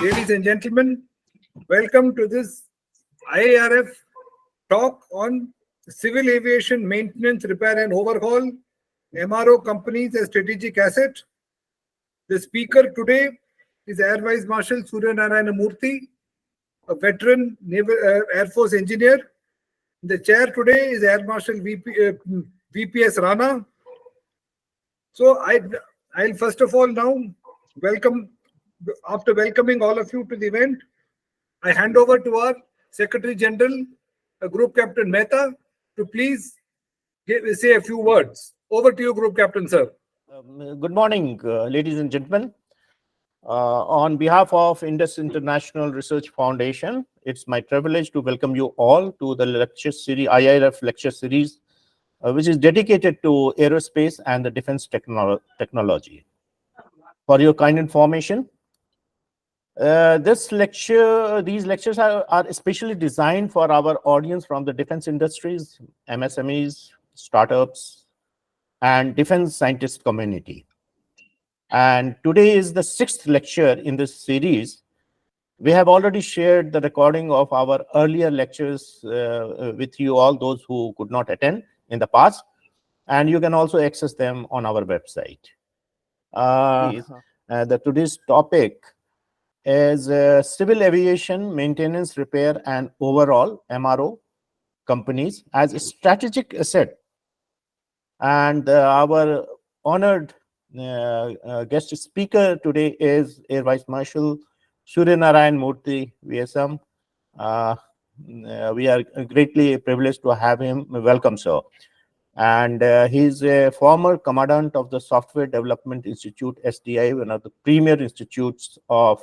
Ladies and gentlemen, welcome to this IIRF talk on civil aviation maintenance, repair and overhaul, MRO companies as strategic asset. The speaker today is Air Vice Marshal Surya Narayana Murthy, a veteran Naval Air Force engineer. The chair today is Air Marshal VPS Rana. So I'll first of all now welcome. After welcoming all of you to the event, I hand over to our Secretary General, Group Captain Mehta, to please say a few words. Over to you, Group Captain, sir. Good morning, ladies and gentlemen. On behalf of Indus International Research Foundation, it's my privilege to welcome you all to the lecture series, IIRF lecture series, which is dedicated to aerospace and the defense technology. For your kind information, these lectures are especially designed for our audience from the defense industries, MSMEs, startups, and defense scientist community. And today is the 6th lecture in this series. We have already shared the recording of our earlier lectures with you all, those who could not attend in the past, and you can also access them on our website. Today's topic is civil aviation maintenance, repair, and overall MRO companies as a strategic asset. And our honored guest speaker today is Air Vice Marshal Surya Narayana Murthy, VSM. We are greatly privileged to have him. Welcome, sir. And he's a former commandant of the Software Development Institute, SDI, one of the premier institutes of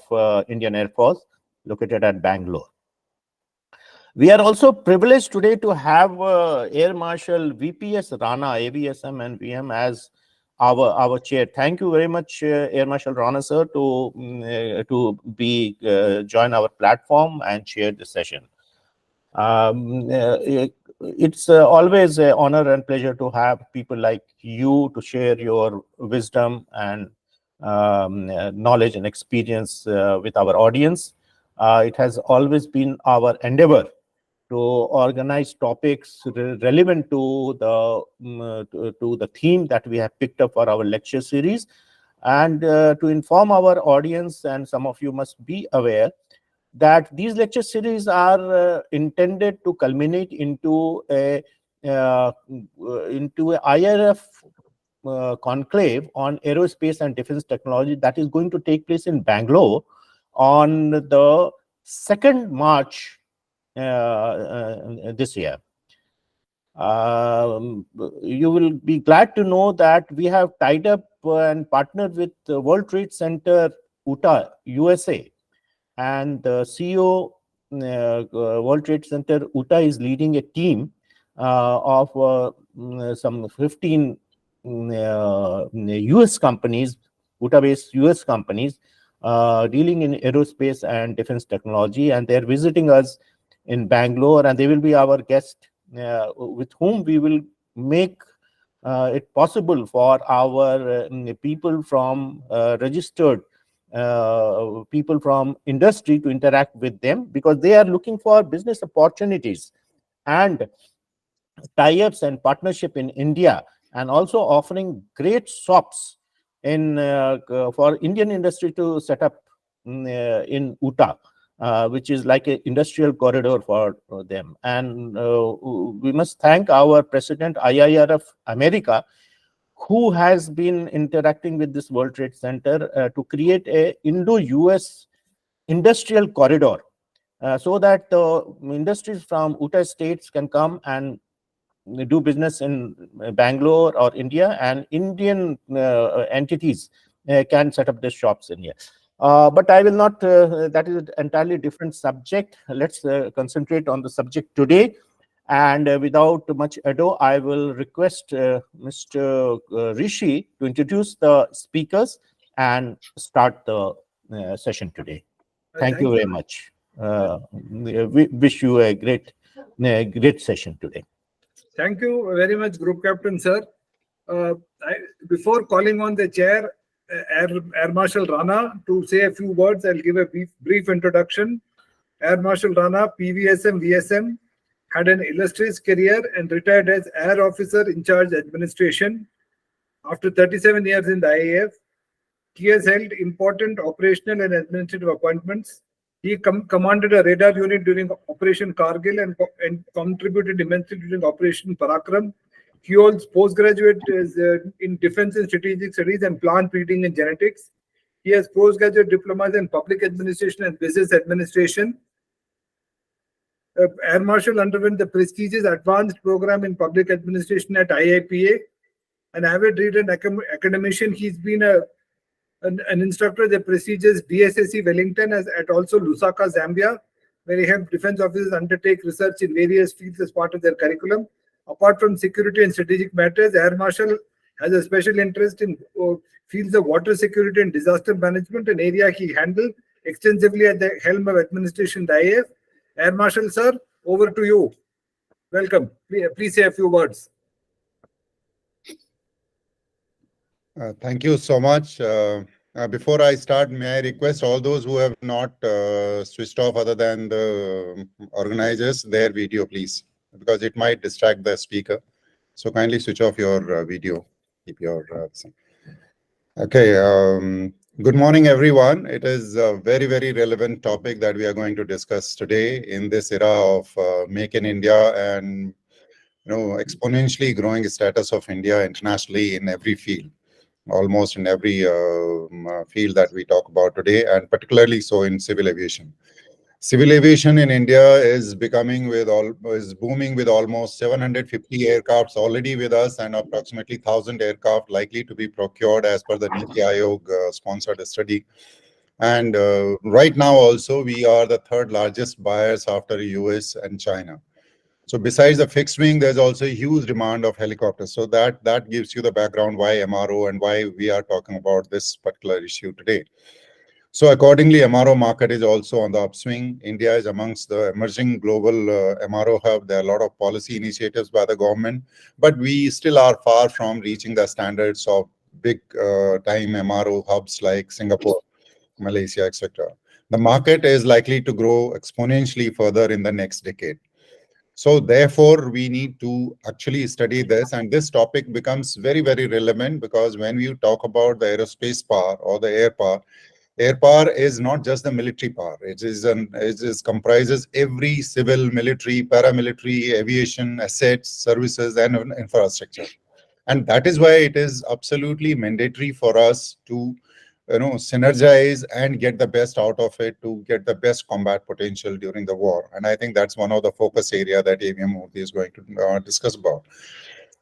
Indian Air Force, located at Bangalore. We are also privileged today to have Air Marshal VPS Rana, AVSM and VM as our chair. Thank you very much, Air Marshal Rana, sir, to join our platform and chair the session. It's always an honor and pleasure to have people like you to share your wisdom and knowledge and experience with our audience. It has always been our endeavor to organize topics relevant to the theme that we have picked up for our lecture series, and to inform our audience, and some of you must be aware that these lecture series are intended to culminate into a IIRF conclave on aerospace and defense technology that is going to take place in Bangalore on the 2nd March this year. You will be glad to know that we have tied up and partnered with the World Trade Center, Utah, USA. And the CEO, World Trade Center, Utah, is leading a team of some 15 US companies, Utah-based US companies, dealing in aerospace and defense technology. And they're visiting us in Bangalore, and they will be our guest with whom we will make it possible for our people from registered people from industry to interact with them, because they are looking for business opportunities and tie-ups and partnership in India, and also offering great shops in for Indian industry to set up in Utah, which is like an industrial corridor for them. And we must thank our president, IIRF America, who has been interacting with this World Trade Center to create a Indo-US industrial corridor, so that industries from Utah states can come and do business in Bangalore or India, and Indian entities can set up their shops in here. But I will not, that is an entirely different subject. Let's concentrate on the subject today. And without much ado, I will request Mr. Rishi to introduce the speakers and start the session today. Thank you very much. We wish you a great session today. Thank you very much, Group Captain, sir. Before calling on the chair, Air Marshal Rana to say a few words. I'll give a brief introduction. Air Marshal Rana, PVSM, VSM, had an illustrious career and retired as Air Officer in Charge Administration. After 37 years in the IAF, he has held important operational and administrative appointments. He commanded a radar unit during Operation Kargil and contributed immensely during Operation Parakram. He holds postgraduate in Defense and Strategic Studies and Plant Breeding and Genetics. He has postgraduate diplomas in Public Administration and Business Administration. Air Marshal underwent the prestigious Advanced Program in Public Administration at IIPA. An avid reader and academician, he's been an instructor at the prestigious DSSC Wellington at also Lusaka, Zambia, where he helped defense officers undertake research in various fields as part of their curriculum. Apart from security and strategic matters, Air Marshal has a special interest in fields of water security and disaster management, an area he handled extensively at the helm of administration the IAF. Air Marshal, sir, over to you. Welcome. Please say a few words. Thank you so much. Before I start, may I request all those who have not switched off other than the organizers, their video, please, because it might distract the speaker. So kindly switch off your video. Keep your... Okay. Good morning, everyone. It is a very, very relevant topic that we are going to discuss today in this era of Make in India and exponentially growing status of India internationally in every field. Almost in every field that we talk about today, and particularly so in civil aviation. Civil aviation in India is booming with almost 750 aircrafts already with us and approximately 1,000 aircraft likely to be procured as per the Niti Aayog sponsored study. And right now also we are the third largest buyers after US and China. So besides the fixed wing, there's also a huge demand of helicopters. So that gives you the background why MRO and why we are talking about this particular issue today. So accordingly, MRO market is also on the upswing. India is amongst the emerging global MRO hub. There are a lot of policy initiatives by the government, but we still are far from reaching the standards of big time MRO hubs like Singapore, Malaysia, etc. The market is likely to grow exponentially further in the next decade. So therefore, we need to actually study this, and this topic becomes very, very relevant because when we talk about the aerospace power or the air power is not just the military power. It comprises every civil, military, paramilitary, aviation, assets, services, and infrastructure. And that is why it is absolutely mandatory for us to synergize and get the best out of it to get the best combat potential during the war. And I think that's one of the focus area that AVM Murthy is going to discuss about.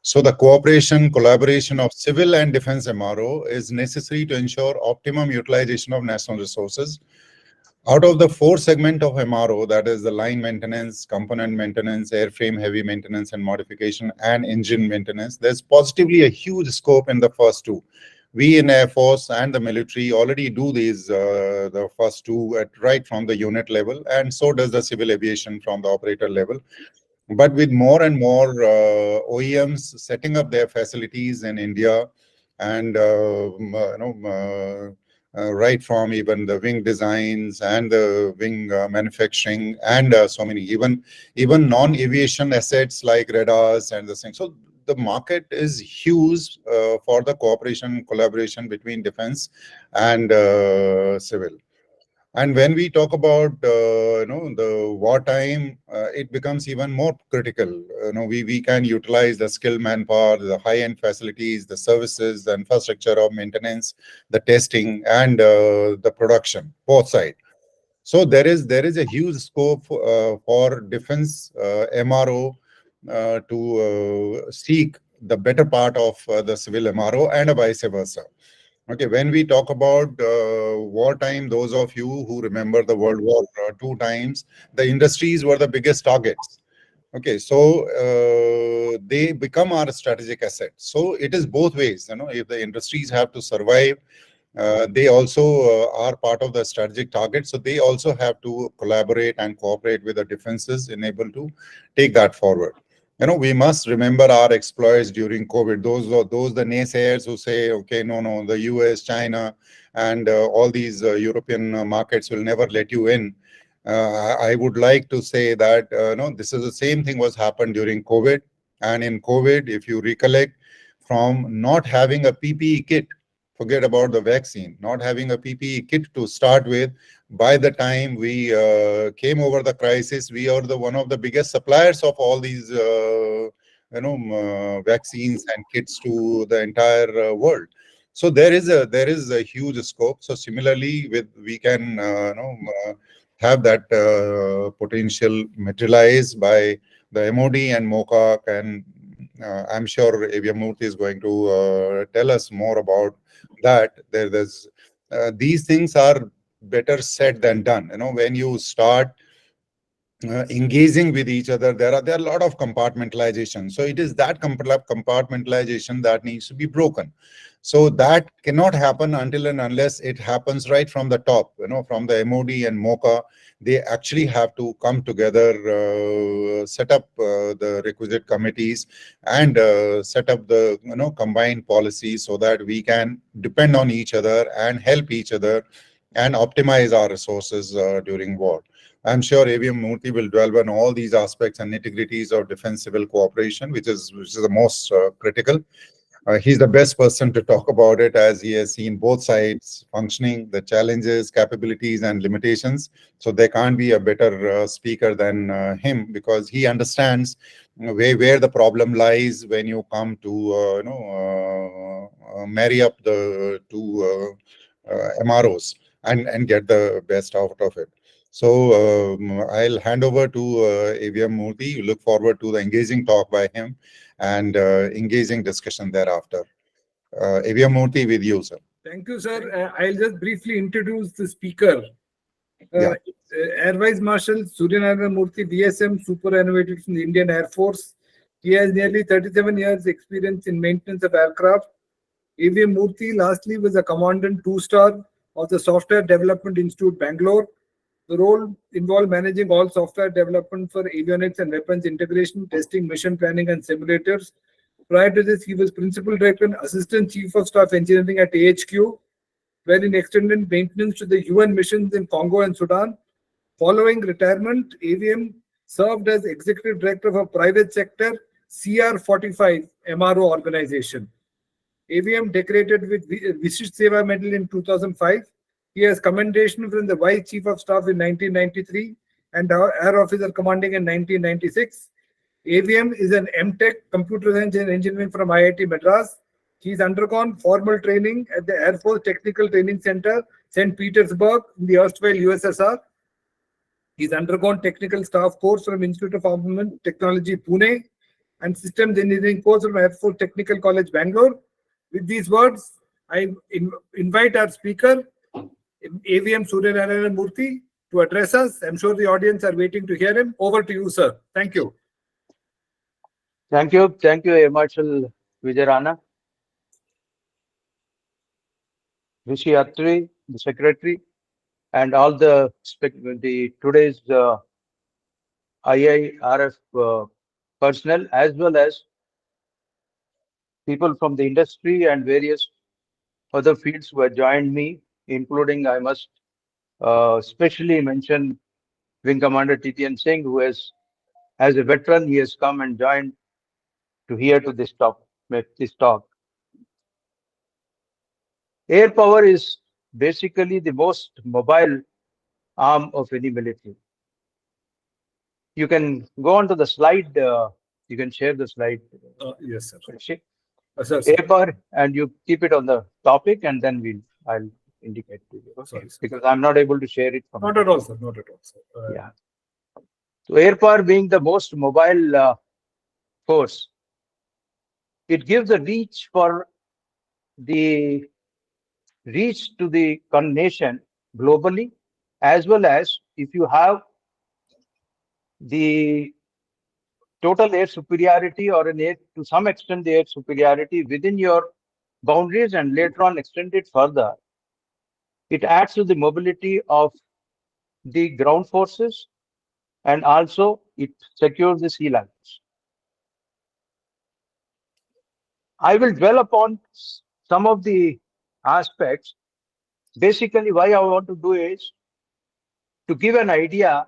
So the collaboration of civil and defense MRO is necessary to ensure optimum utilization of national resources. Out of the 4 segments of MRO, that is the line maintenance, component maintenance, airframe heavy maintenance and modification, and engine maintenance, there's positively a huge scope in the first 2. We in Air Force and the military already do these, the first 2 right from the unit level, and so does the civil aviation from the operator level. But with more and more OEMs setting up their facilities in India, and right from even the wing designs and the wing manufacturing, and so many even non-aviation assets like radars and the thing. So the market is huge for the cooperation, collaboration between defense and civil. And when we talk about the wartime, it becomes even more critical. We can utilize the skilled manpower, the high-end facilities, the services, the infrastructure of maintenance, the testing, and the production, both sides. So there is a huge scope for defense MRO to seek the better part of the civil MRO and vice versa. Okay, when we talk about wartime, those of you who remember the World War II times, the industries were the biggest targets. Okay, so they become our strategic asset. So it is both ways. If the industries have to survive, they also are part of the strategic target. So they also have to collaborate and cooperate with the defenses and able to take that forward. we must remember our exploits during COVID. Those the naysayers who say, okay, no, the US, China, and all these European markets will never let you in. I would like to say that no, this is the same thing was happened during COVID. And in COVID, if you recollect, from not having a PPE kit, forget about the vaccine, not having a PPE kit to start with, by the time we came over the crisis, we are the one of the biggest suppliers of all these vaccines and kits to the entire world. So there is a huge scope. So similarly, with we can have that potential materialized by the MOD and MOCAC, and I'm sure Aviamurthy is going to tell us more about that. There's these things are better said than done. When you start engaging with each other, there are a lot of compartmentalization. So it is that compartmentalization that needs to be broken. So that cannot happen until and unless it happens right from the top, from the MOD and MOCA. They actually have to come together, set up the requisite committees, and set up the combined policies so that we can depend on each other and help each other and optimize our resources during war. I'm sure Aviamurthy will delve on all these aspects and nitty-gritties of defense civil cooperation, which is the most critical. He's the best person to talk about it, as he has seen both sides functioning, the challenges, capabilities, and limitations. So there can't be a better speaker than him, because he understands where the problem lies when you come to marry up the two MROs and get the best out of it. So I'll hand over to Aviamurthy. Look forward to the engaging talk by him and engaging discussion thereafter. Aviamurthy, with you, sir. Thank you, sir. I'll just briefly introduce the speaker. Yeah. Air Vice Marshal Suryanarayan Murthy, DSM, superannuated from the Indian Air Force. He has nearly 37 years experience in maintenance of aircraft. AVM Murthy lastly was a Commandant 2-star of the Software Development Institute, Bangalore. The role involved managing all software development for avionics and weapons integration, testing, mission planning, and simulators. Prior to this, he was Principal Director and Assistant Chief of Staff Engineering at AHQ, wherein extended maintenance to the UN missions in Congo and Sudan. Following retirement, AVM served as Executive Director of a private sector CR45 MRO organization. AVM decorated with Vishisht Seva Medal in 2005. He has commendation from the Vice Chief of Staff in 1993 and Air Officer Commanding in 1996. AVM is an MTech, Computer Science and Engineering from IIT Madras. He's undergone formal training at the Air Force Technical Training Center, St. Petersburg, in the erstwhile USSR. He's undergone technical staff course from Institute of Armament Technology, Pune, and Systems Engineering course from Air Force Technical College, Bangalore. With these words, I invite our speaker, AVM Suryanarayan Murthy, to address us. I'm sure the audience are waiting to hear him. Over to you, sir. Thank you. Thank you, Air Marshal Vijay Rana, Rishi Attri, the Secretary, and all the today's IIRF personnel, as well as people from the industry and various other fields who have joined me, including, I must specially mention Wing Commander Titian Singh, who has, as a veteran, he has come and joined to hear to this talk. Air power is basically the most mobile arm of any military. You can go on to the slide. You can share the slide. Yes, sir. Air power, and you keep it on the topic, and then I'll indicate to you. Okay? Because I'm not able to share it. Not at all, sir. Not at all, sir. Yeah. So air power being the most mobile force, it gives a reach to the nation globally, as well as if you have the total air superiority or to some extent the air superiority within your boundaries and later on extend it further, it adds to the mobility of the ground forces and also it secures the sea lines. I will dwell upon some of the aspects. Basically, why I want to do is to give an idea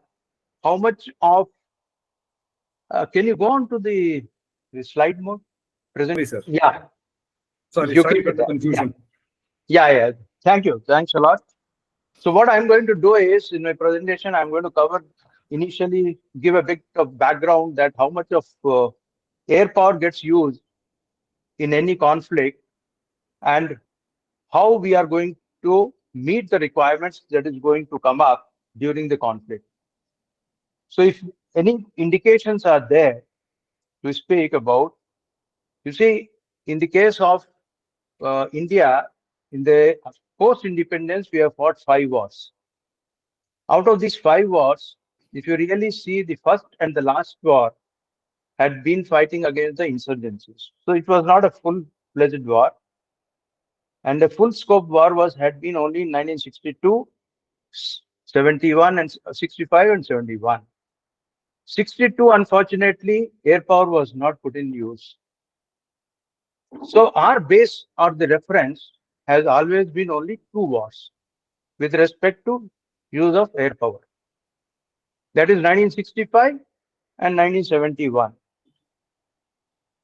how much of, can you go on to the slide mode? Present. Sorry, sir. Yeah. Sorry, You sorry keep for it the there. confusion. Yeah. Thank you. Thanks a lot. So what I'm going to do is, in my presentation, I'm going to cover, initially give a bit of background that how much of air power gets used in any conflict and how we are going to meet the requirements that is going to come up during the conflict. So if any indications are there to speak about, you see, in the case of India, in the post-independence, we have fought 5 wars. Out of these 5 wars, if you really see, the first and the last war had been fighting against the insurgencies. So it was not a full-fledged war. And the full scope war had been only in 1962, 71 and 65 and 71. 62, unfortunately, air power was not put in use. So our base or the reference has always been only 2 wars with respect to use of air power. That is 1965 and 1971.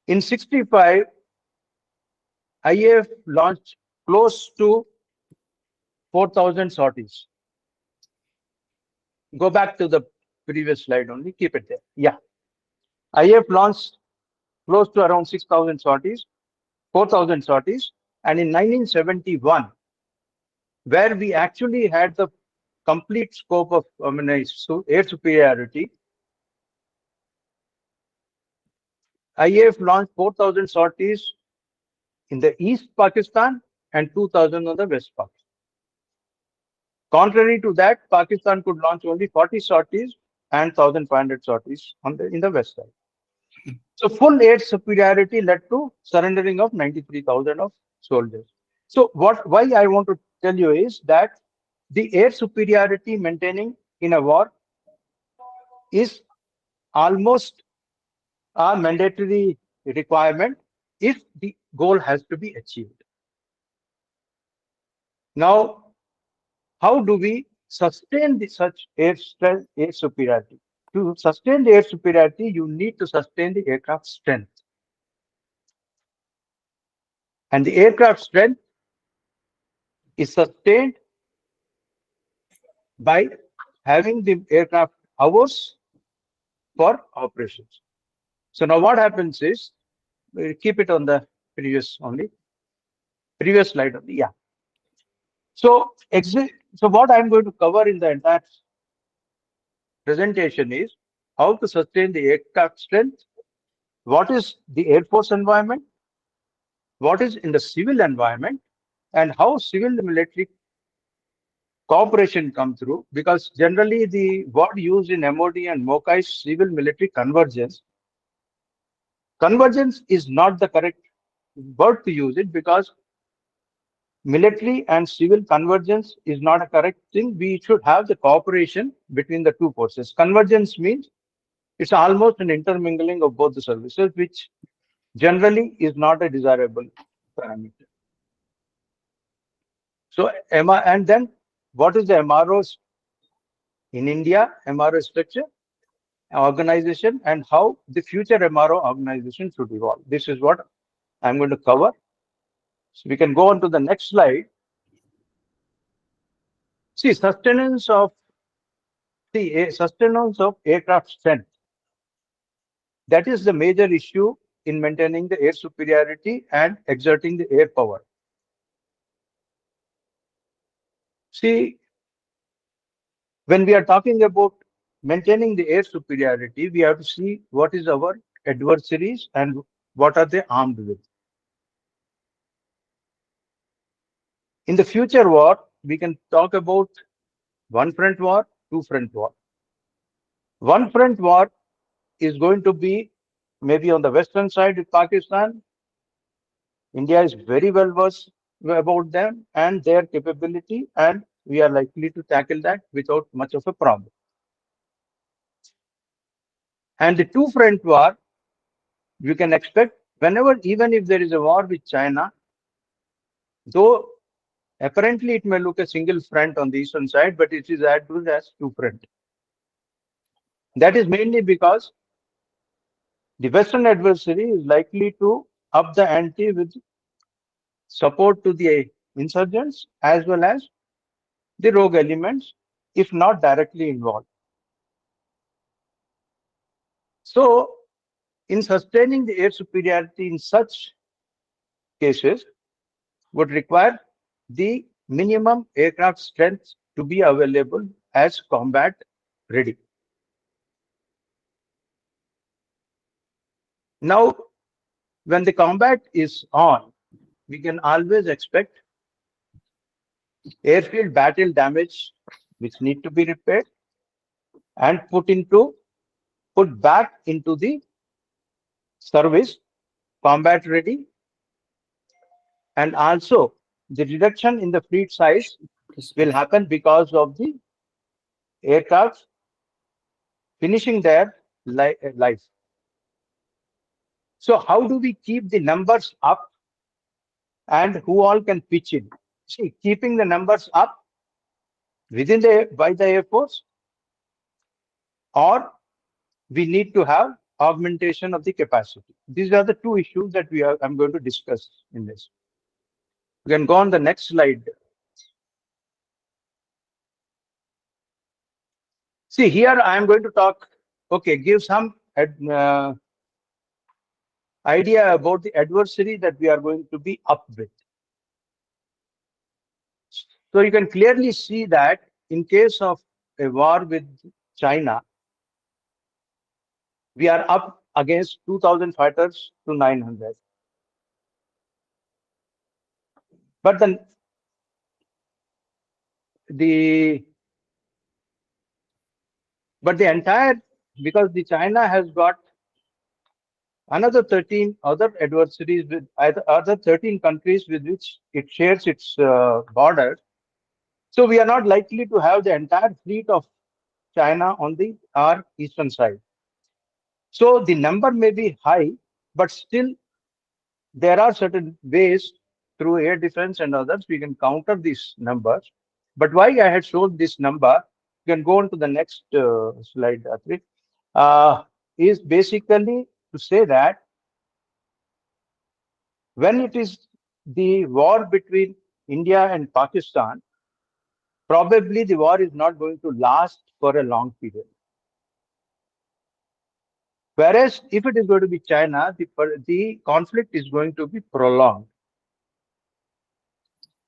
In 65, IAF launched close to 4,000 sorties. Go back to the previous slide only, keep it there. Yeah. IAF launched close to around 6,000 sorties, 4,000 sorties. And in 1971, where we actually had the complete scope of air superiority, IAF launched 4,000 sorties in the East Pakistan and 2,000 on the West Pakistan. Contrary to that, Pakistan could launch only 40 sorties and 1,500 sorties in the West side. So full air superiority led to surrendering of 93,000 of soldiers. So why I want to tell you is that the air superiority maintaining in a war is almost a mandatory requirement if the goal has to be achieved. Now, how do we sustain such air superiority? To sustain the air superiority, you need to sustain the aircraft strength. And the aircraft strength is sustained by having the aircraft hours for operations. So now what happens is, we'll keep it on the previous slide only, yeah. So what I'm going to cover in the entire presentation is how to sustain the aircraft strength, what is the Air Force environment, what is in the civil environment, and how civil military cooperation come through, because generally the word used in MOD and MOCA is civil military convergence. Convergence is not the correct word to use it, because military and civil convergence is not a correct thing. We should have the cooperation between the two forces. Convergence means it's almost an intermingling of both the services, which generally is not a desirable parameter. So, and then what is the MROs in India, MRO structure, organization, and how the future MRO organization should evolve? This is what I'm going to cover. So we can go on to the next slide. See, sustenance of aircraft strength. That is the major issue in maintaining the air superiority and exerting the air power. See, when we are talking about maintaining the air superiority, we have to see what is our adversaries and what are they armed with. In the future war, we can talk about one front war, two front war. One front war is going to be maybe on the western side with Pakistan. India is very well versed about them and their capability, and we are likely to tackle that without much of a problem. And the two front war, you can expect whenever, even if there is a war with China, though apparently it may look a single front on the eastern side, but it is acted as two front. That is mainly because the Western adversary is likely to up the ante with support to the insurgents as well as the rogue elements, if not directly involved. So, in sustaining the air superiority in such cases would require the minimum aircraft strength to be available as combat ready. Now, when the combat is on, we can always expect airfield battle damage which need to be repaired and put back into the service combat ready, and also the reduction in the fleet size will happen because of the aircraft finishing their life. So how do we keep the numbers up and who all can pitch in? See, keeping the numbers up by the Air Force, or we need to have augmentation of the capacity. These are the two issues that I'm going to discuss in this. You can go on the next slide. See, here I am going to talk, give some idea about the adversary that we are going to be up with. So you can clearly see that in case of a war with China, we are up against 2,000 fighters to 900. But then because the China has got another 13 other adversaries with other 13 countries with which it shares its border. So we are not likely to have the entire fleet of China on our eastern side. So the number may be high, but still there are certain ways through air defense and others we can counter these numbers. But why I had shown this number, you can go on to the next slide, Atri, is basically to say that when it is the war between India and Pakistan, probably the war is not going to last for a long period. Whereas if it is going to be China, the conflict is going to be prolonged.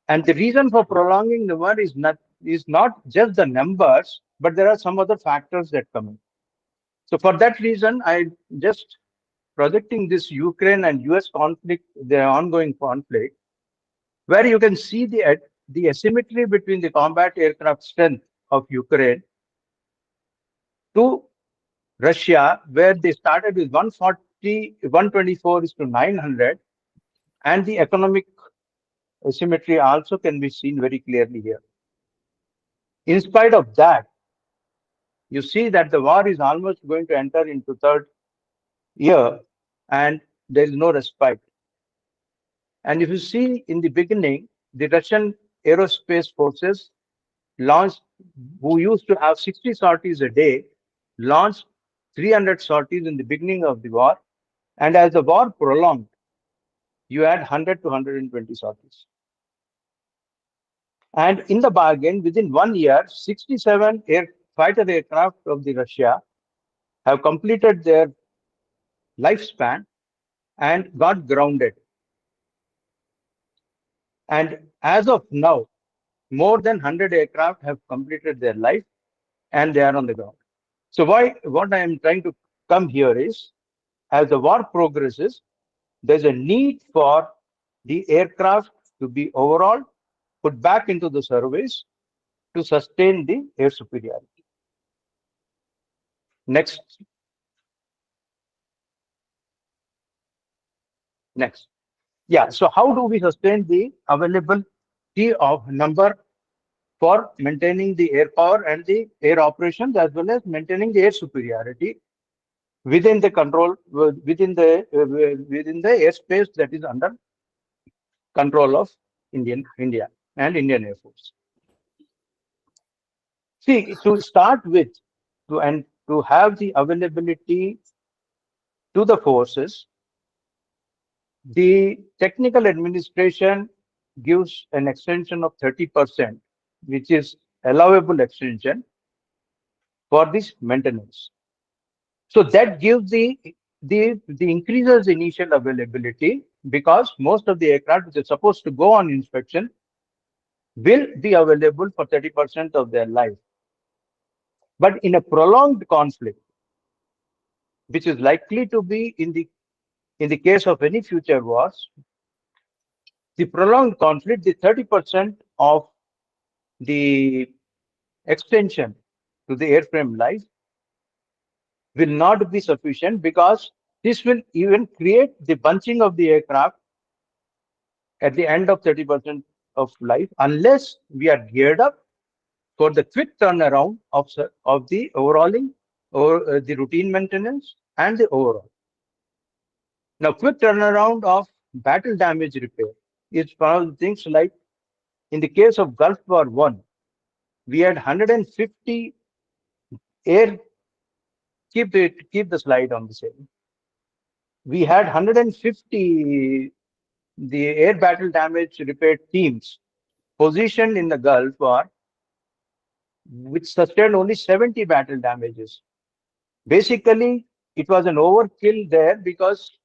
And the reason for prolonging the war is not just the numbers, but there are some other factors that come in. So for that reason, I just projecting this Ukraine and US conflict, the ongoing conflict, where you can see the asymmetry between the combat aircraft strength of Ukraine to Russia, where they started with 140, 124 is to 900, and the economic asymmetry also can be seen very clearly here. In spite of that, you see that the war is almost going to enter into third year and there is no respite. And if you see in the beginning, the Russian aerospace forces launched, who used to have 60 sorties a day, launched 300 sorties in the beginning of the war. And as the war prolonged, you had 100 to 120 sorties. And in the bargain, within 1 year, 67 fighter aircraft of the Russia have completed their lifespan and got grounded. And as of now, more than 100 aircraft have completed their life and they are on the ground. So what I am trying to come here is, as the war progresses, there's a need for the aircraft to be overall put back into the service to sustain the air superiority. Next. Yeah, so how do we sustain the availability of number for maintaining the air power and the air operations as well as maintaining the air superiority? within the control, within the airspace that is under control of India and Indian Air Force. See, to start with, to have the availability to the forces, the technical administration gives an extension of 30%, which is allowable extension for this maintenance. So that gives the increases initial availability, because most of the aircraft which are supposed to go on inspection will be available for 30% of their life. But in a prolonged conflict, which is likely to be in the case of any future wars, the prolonged conflict, the 30% of the extension to the airframe life will not be sufficient, because this will even create the bunching of the aircraft at the end of 30% of life, unless we are geared up for the quick turnaround of the overhauling or the routine maintenance and the overhaul. Now, quick turnaround of battle damage repair is one of the things. Like in the case of Gulf War I, we had 150 air. Keep the slide on the same. We had 150 the air battle damage repair teams positioned in the Gulf War, which sustained only 70 battle damages. Basically, it was an overkill there, because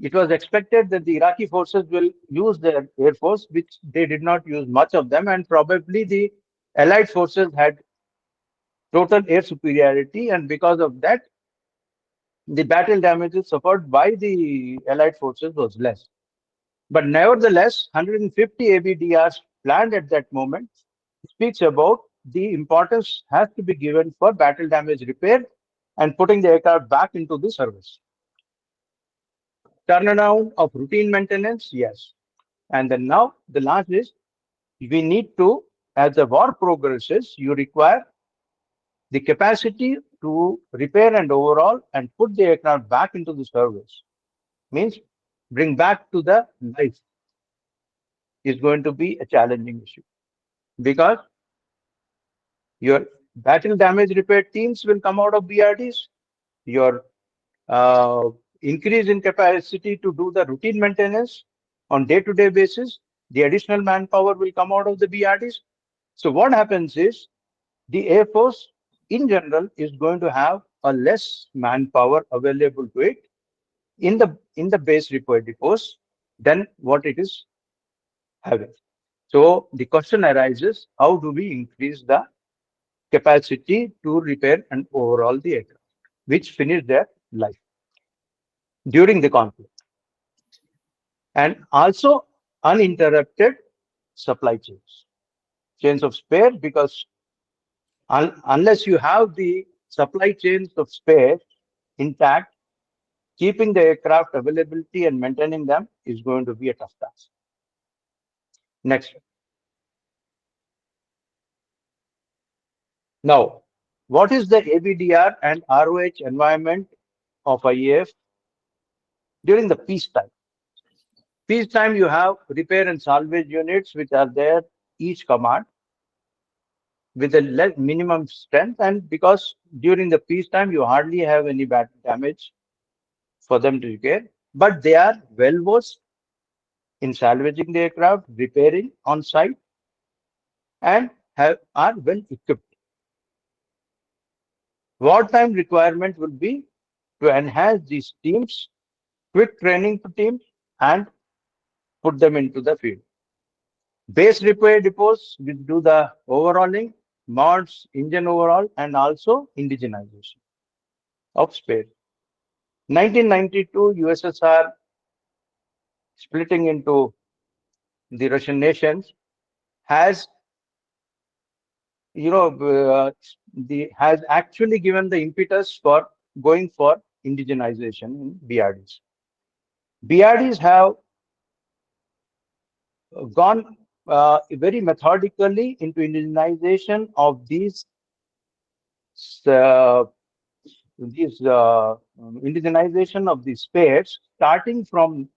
it was expected that the Iraqi forces will use their air force, which they did not use much of them, and probably the Allied forces had total air superiority, and because of that, the battle damages suffered by the Allied forces was less. But nevertheless, 150 ABDRs planned at that moment speaks about the importance has to be given for battle damage repair and putting the aircraft back into the service. Turnaround of routine maintenance, yes. And then now the last is, we need to, as the war progresses, you require the capacity to repair and overhaul and put the aircraft back into the service. Means bring back to the life is going to be a challenging issue, because your battle damage repair teams will come out of BRDs, your increase in capacity to do the routine maintenance on day-to-day basis, the additional manpower will come out of the BRDs. So what happens is, the Air Force in general is going to have a less manpower available to it in the base repair depots than what it is having. So the question arises, how do we increase the capacity to repair and overhaul the aircraft, which finish their life during the conflict? And also uninterrupted supply chains of spare, because unless you have the supply chains of spare intact, keeping the aircraft availability and maintaining them is going to be a tough task. Next. Now, what is the ABDR and ROH environment of IAF during the peacetime? Peacetime, you have repair and salvage units, which are there, each command, with a minimum strength, and because during the peacetime you hardly have any battle damage for them to repair, but they are well versed in salvaging the aircraft, repairing on site, and are well equipped. Wartime requirement will be to enhance these teams, quick training to teams, and put them into the field. Base repair depots will do the overhauling, mods, engine overhaul, and also indigenization of spare. 1992, USSR splitting into the Russian nations has, has actually given the impetus for going for indigenization in BRDs. BRDs have gone very methodically into indigenization of these this indigenization of the spares, starting from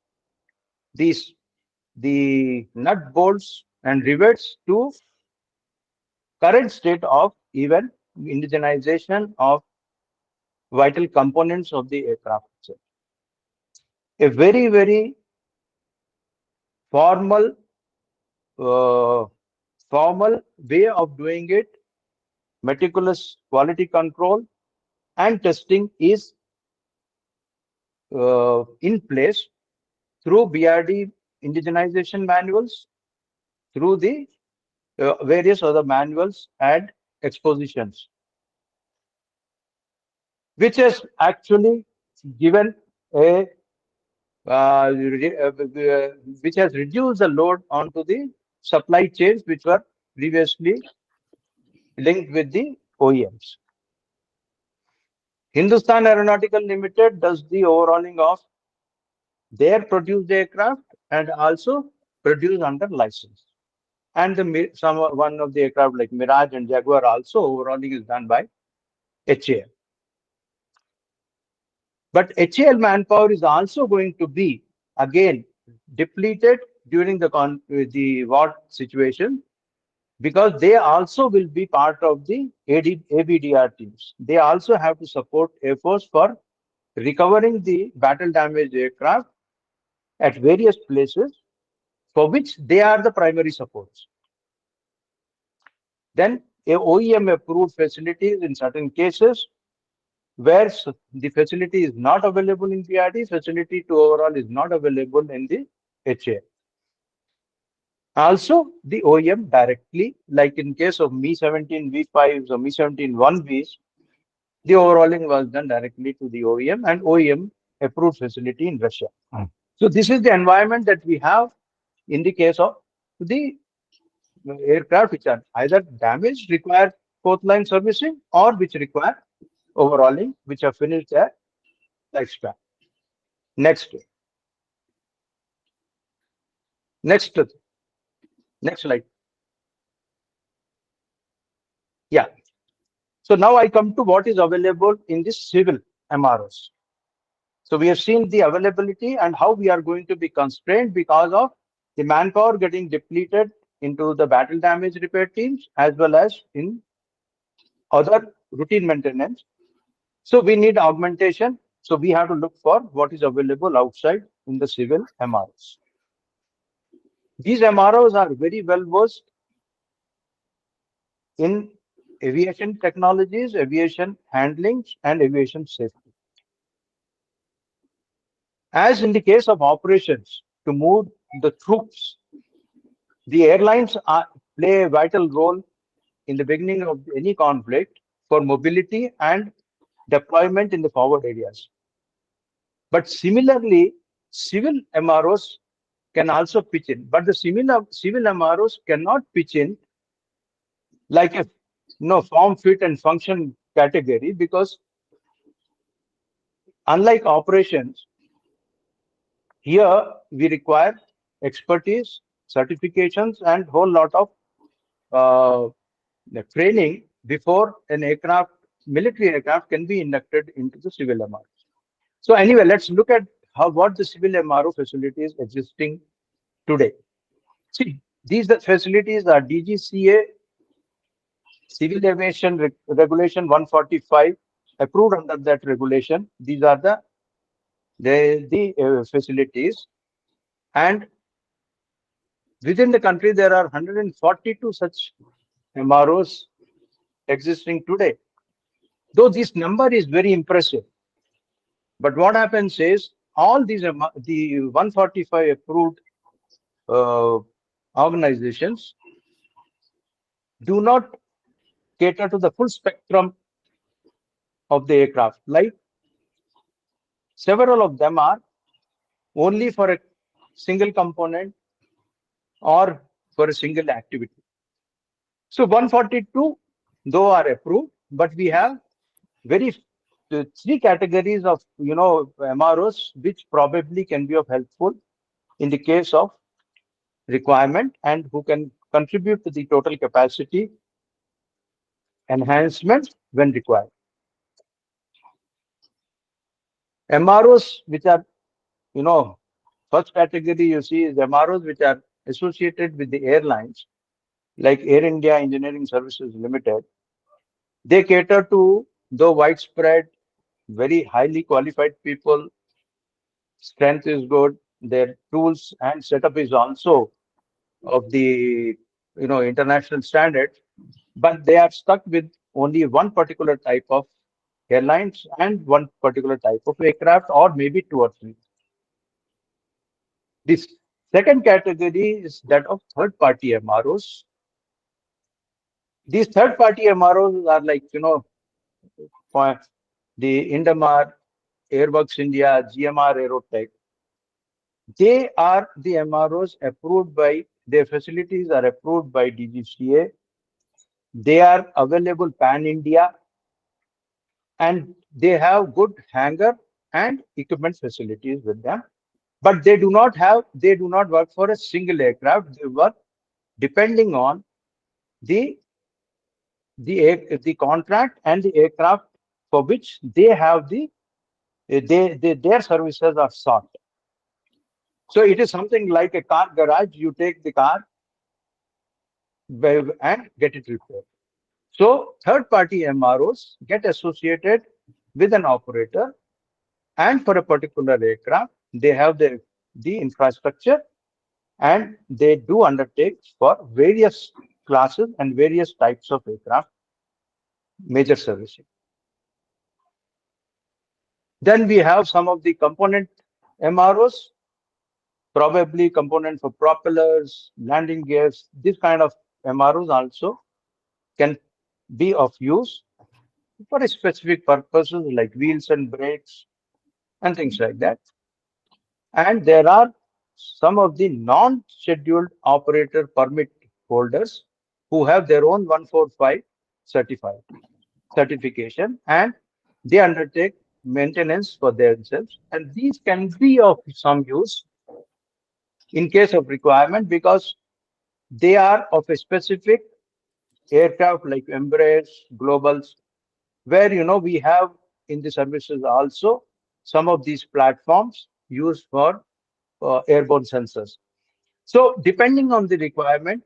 the nut bolts and rivets to current state of even indigenization of vital components of the aircraft itself. A very, very formal formal way of doing it, meticulous quality control and testing is in place through BRD indigenization manuals, through the various other manuals and expositions, which has actually given a which has reduced the load onto the supply chains which were previously linked with the OEMs. Hindustan Aeronautical Limited does the overhauling of their produced aircraft and also produced under license. And one of the aircraft like Mirage and Jaguar also overhauling is done by HAL. But HAL manpower is also going to be again depleted during the war situation, because they also will be part of the ABDR teams. They also have to support Air Force for recovering the battle damaged aircraft at various places, for which they are the primary supports. Then a OEM approved facilities in certain cases where the facility is not available in BRD, facility to overall is not available in the HAL. Also, the OEM directly, like in case of Mi-17 V5s or Mi-17 1Vs, the overhauling was done directly to the OEM and OEM approved facility in Russia. So this is the environment that we have in the case of the aircraft which are either damaged, require fourth line servicing, or which require overhauling, which have finished their lifespan. Next slide. Yeah. So now I come to what is available in the civil MROs. So we have seen the availability and how we are going to be constrained because of the manpower getting depleted into the battle damage repair teams as well as in other routine maintenance. So we need augmentation. So we have to look for what is available outside in the civil MROs. These MROs are very well versed in aviation technologies, aviation handlings, and aviation safety. As in the case of operations, to move the troops, the airlines play a vital role in the beginning of any conflict for mobility and deployment in the forward areas. But similarly, civil MROs can also pitch in, but the civil MROs cannot pitch in like a form, fit, and function category, because unlike operations, here we require expertise, certifications, and whole lot of training before an aircraft, military aircraft, can be inducted into the civil MRO. So anyway, let's look at what the civil MRO facilities existing today. See, these facilities are DGCA Civil Aviation Regulation 145, approved under that regulation. These are the facilities, and within the country there are 142 such MROs existing today. Though this number is very impressive, but what happens is all these the 145 approved organizations do not cater to the full spectrum of the aircraft. Like several of them are only for a single component or for a single activity. So 142 though are approved, but we have three categories of MROs which probably can be of helpful in the case of requirement and who can contribute to the total capacity enhancement when required. MROs, which are, first category you see is MROs which are associated with the airlines, like Air India Engineering Services Limited. They cater to the widespread, very highly qualified people. Strength is good. Their tools and setup is also of the international standards, but they are stuck with only one particular type of airlines and one particular type of aircraft, or maybe two or three. This second category is that of third-party MROs. These third-party MROs are like, for the Indamar, Airworks India, GMR Aerotech. They are the MROs approved by, their facilities are approved by DGCA. They are available pan-India, and they have good hangar and equipment facilities with them. But they do not work for a single aircraft. They work depending on the contract and the aircraft for which they have their services are sought. So it is something like a car garage. You take the car and get it repaired. So third-party MROs get associated with an operator, and for a particular aircraft, they have the infrastructure, and they do undertake for various classes and various types of aircraft major servicing. Then we have some of the component MROs, probably component for propellers, landing gears. This kind of MROs also can be of use for specific purposes like wheels and brakes and things like that. And there are some of the non-scheduled operator permit holders who have their own 145 certification, and they undertake maintenance for themselves. And these can be of some use in case of requirement, because they are of a specific aircraft like Embraer, Globals, where we have in the services also some of these platforms used for airborne sensors. So depending on the requirement,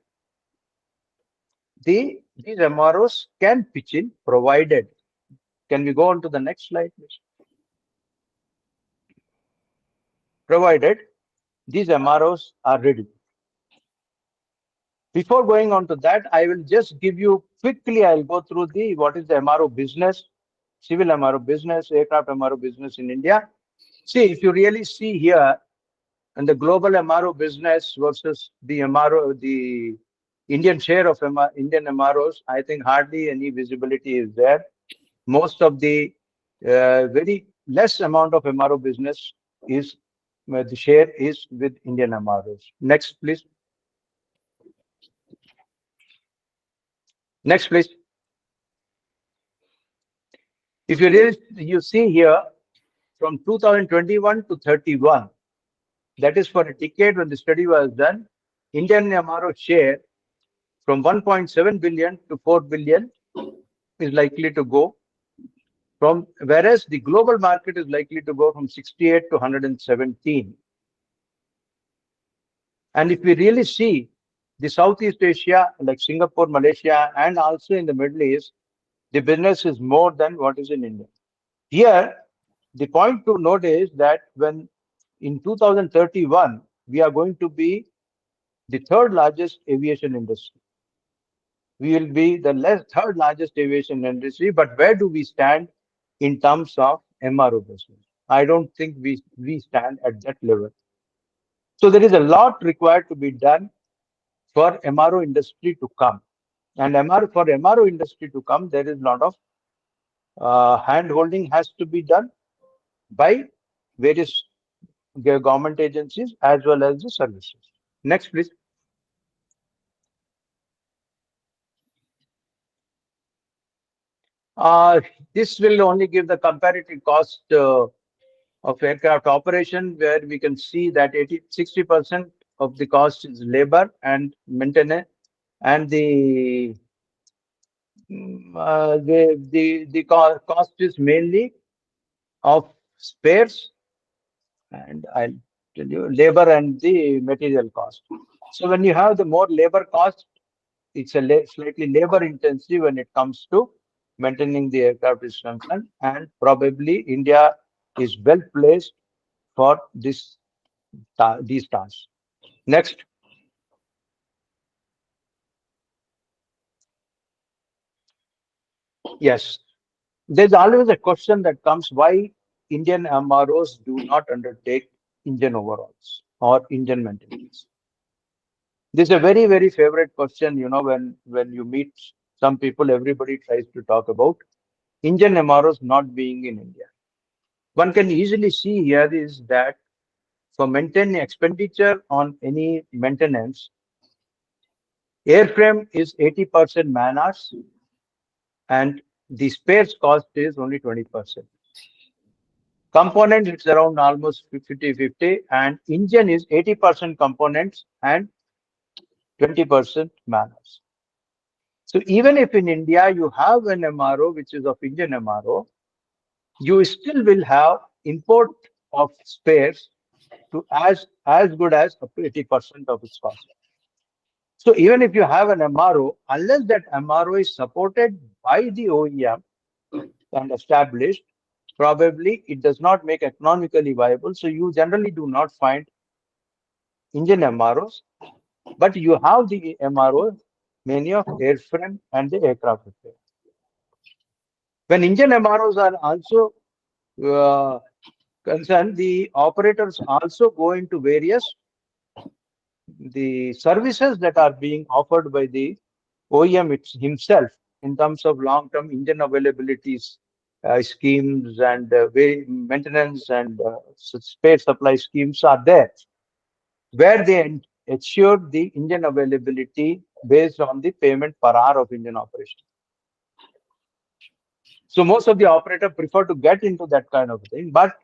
these MROs can pitch in, provided. Can we go on to the next slide, please? Provided these MROs are ready. Before going on to that, I will just give you quickly, I'll go through what is the MRO business, civil MRO business, aircraft MRO business in India. See, if you really see here, and the global MRO business versus the MRO, the Indian share of Indian MROs, I think hardly any visibility is there. Most of the very less amount of MRO business is, the share is with Indian MROs. Next, please. Next, please. If you see here, from 2021 to 31, that is for a decade when the study was done, Indian MRO share from 1.7 billion to 4 billion is likely to go, whereas the global market is likely to go from 68 to 117. And if we really see the Southeast Asia, like Singapore, Malaysia, and also in the Middle East, the business is more than what is in India. Here, the point to note is that when in 2031, we are going to be the third largest aviation industry. We will be the third largest aviation industry, but where do we stand in terms of MRO business? I don't think we stand at that level. So there is a lot required to be done for MRO industry to come. And for MRO industry to come, there is a lot of hand-holding has to be done by various government agencies as well as the services. Next, please. This will only give the comparative cost of aircraft operation, where we can see that 60% of the cost is labor and maintenance, and the cost is mainly of spares, and I'll tell you labor and the material cost. So when you have the more labor cost, it's a slightly labor intensive when it comes to maintaining the aircraft is concerned, and probably India is well placed for these tasks. Next. Yes, there's always a question that comes why Indian MROs do not undertake engine overhauls or engine maintenance. This is a very, very favorite question. You know, when you meet some people, everybody tries to talk about engine MROs not being in India. One can easily see here is that for maintaining expenditure on any maintenance, airframe is 80% man hours and the spares cost is only 20%. Components, it's around almost 50-50, and engine is 80% components and 20% man hours. So even if in India you have an MRO which is of engine MRO, you still will have import of spares to as good as up to 80% of its cost. So even if you have an MRO, unless that MRO is supported by the OEM and established, probably it does not make economically viable. So you generally do not find engine MROs, but you have the MROs, many of airframe and the aircraft repair. When engine MROs are also concerned, the operators also go into various the services that are being offered by the OEM himself in terms of long-term engine availabilities schemes and maintenance and spare supply schemes are there, where they ensure the engine availability based on the payment per hour of engine operation. So most of the operators prefer to get into that kind of thing. But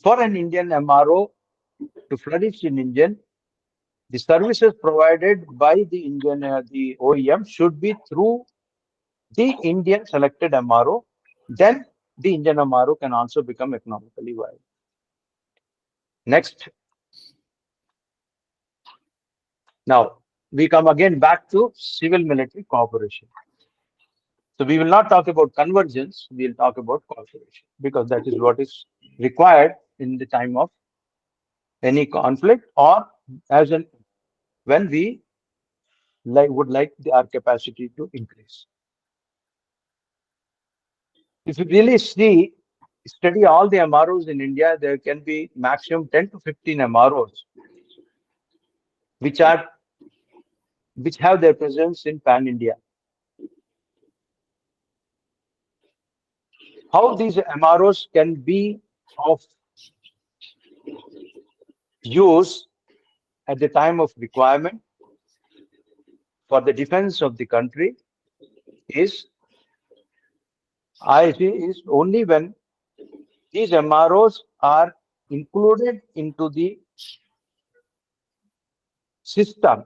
for an Indian MRO to flourish in engine, the services provided by the engineer, the OEM, should be through the Indian selected MRO. Then the Indian MRO can also become economically viable. Next. Now, we come again back to civil-military cooperation. So we will not talk about convergence, we'll talk about cooperation, because that is what is required in the time of any conflict, or as in when we would like our capacity to increase. If you really study all the MROs in India, there can be maximum 10 to 15 MROs which have their presence in pan India. How these MROs can be of use at the time of requirement for the defense of the country is only when these MROs are included into the system,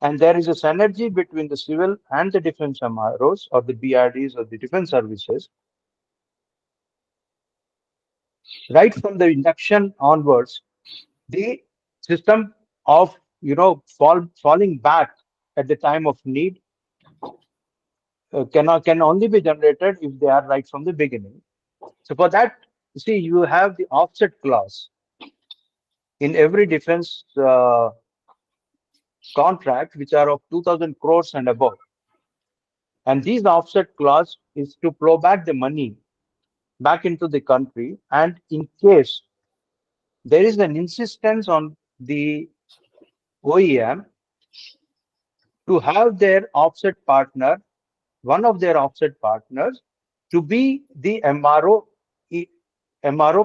and there is a synergy between the civil and the defense MROs or the BRDs or the defense services. Right from the induction onwards, the system of falling back at the time of need can only be generated if they are right from the beginning. So for that, you see, you have the offset clause in every defense contract, which are of 2,000 crores and above. And these offset clause is to flow back the money back into the country, and in case there is an insistence on the OEM to have their offset partner, one of their offset partners, to be the MRO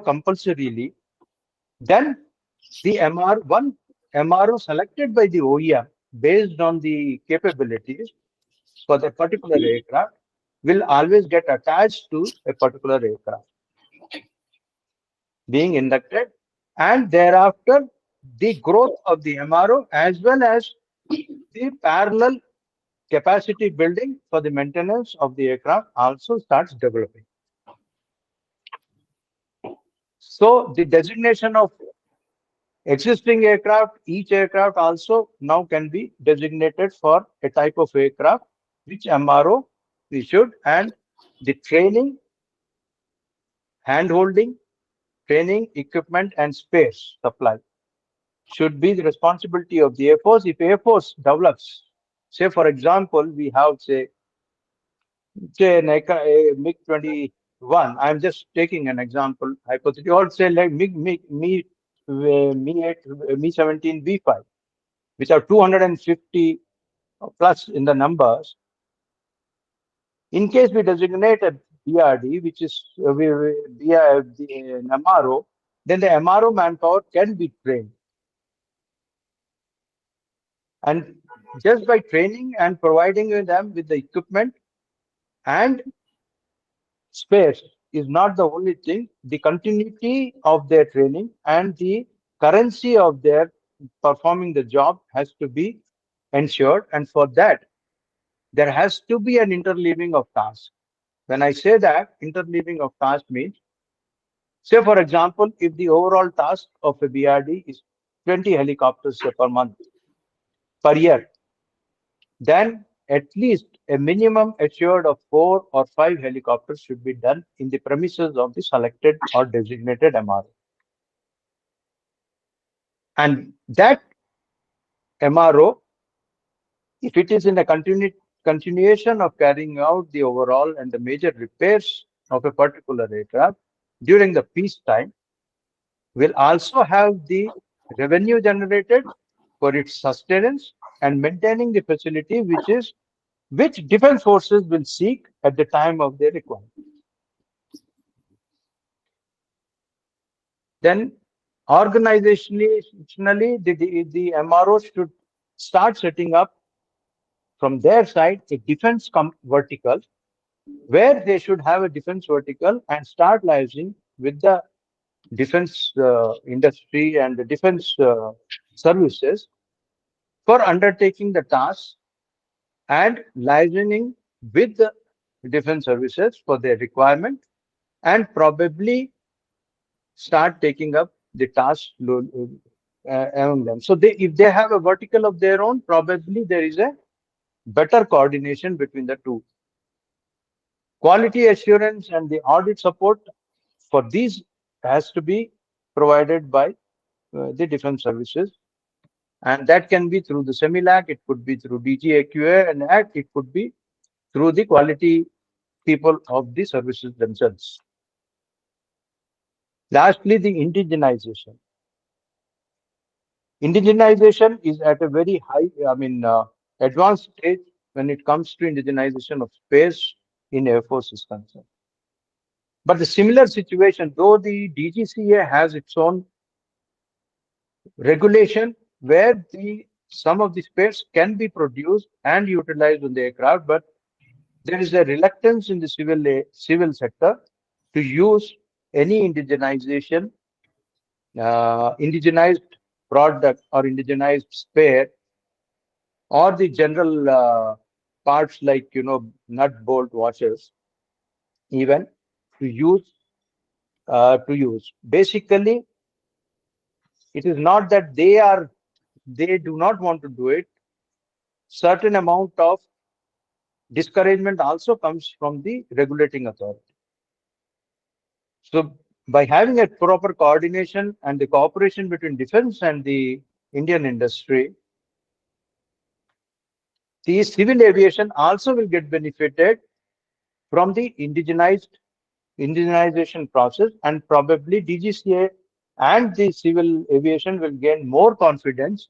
compulsorily, then the one MRO selected by the OEM based on the capabilities for the particular aircraft will always get attached to a particular aircraft being inducted, and thereafter the growth of the MRO as well as the parallel capacity building for the maintenance of the aircraft also starts developing. So the designation of existing aircraft, each aircraft also now can be designated for a type of aircraft which MRO issued, and the training, hand-holding, training, equipment, and space supply should be the responsibility of the Air Force. If Air Force develops, say for example, we have say a MiG-21. I'm just taking an example, hypothetically, or say like Mi-17 V5, which are 250 plus in the numbers. In case we designate a BRD, which is an MRO, then the MRO manpower can be trained. And just by training and providing them with the equipment and space is not the only thing. The continuity of their training and the currency of their performing the job has to be ensured. And for that, there has to be an interleaving of tasks. When I say that, interleaving of tasks means, say for example, if the overall task of a BRD is 20 helicopters per month, per year, then at least a minimum assured of 4 or 5 helicopters should be done in the premises of the selected or designated MRO. And that MRO, if it is in a continuation of carrying out the overall and the major repairs of a particular aircraft during the peacetime, will also have the revenue generated for its sustenance and maintaining the facility, which defense forces will seek at the time of their requirement. Then organizationally, the MRO should start setting up from their side a defense vertical, where they should have a defense vertical and start liaising with the defense industry and the defense services for undertaking the tasks and liaising with the defense services for their requirement, and probably start taking up the task among them. So if they have a vertical of their own, probably there is a better coordination between the two. Quality assurance and the audit support for these has to be provided by the defense services. And that can be through the SEMILAC, it could be through DGAQA and ACT, it could be through the quality people of the services themselves. Lastly, the indigenization. Indigenization is at a very high, advanced stage when it comes to indigenization of space in Air Force is concerned. But the similar situation, though the DGCA has its own regulation where some of the space can be produced and utilized on the aircraft, but there is a reluctance in the civil sector to use any indigenized product or indigenized spare, or the general parts like nut bolt washers, even to use. Basically, it is not that they do not want to do it. Certain amount of discouragement also comes from the regulating authority. So by having a proper coordination and the cooperation between defense and the Indian industry, the civil aviation also will get benefited from the indigenization process, and probably DGCA and the civil aviation will gain more confidence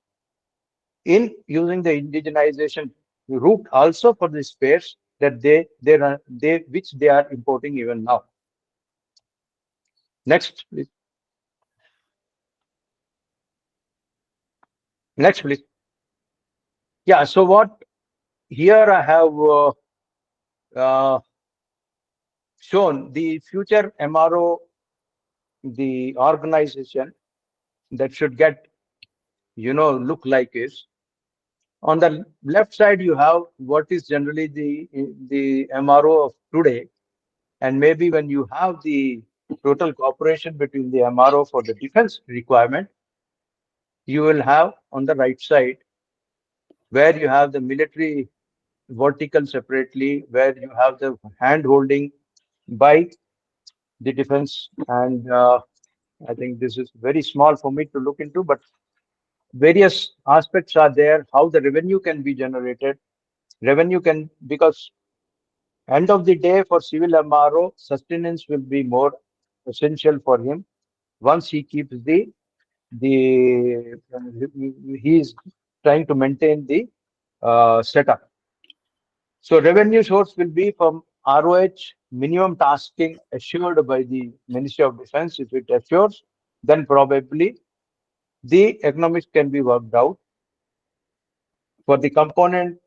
in using the indigenization route also for the spares that which they are importing even now. Next, please. Next, please. Yeah. So what here I have shown the future MRO, the organization that should get look like is. On the left side, you have what is generally the MRO of today, and maybe when you have the total cooperation between the MRO for the defense requirement, you will have on the right side where you have the military vertical separately, where you have the hand holding by the defense. And I think this is very small for me to look into, but various aspects are there, how the revenue can be generated. Revenue can, because end of the day for civil MRO, sustenance will be more essential for him once he keeps the he is trying to maintain the setup. So revenue source will be from ROH, minimum tasking assured by the Ministry of Defense. If it assures, then probably the economics can be worked out. For the component,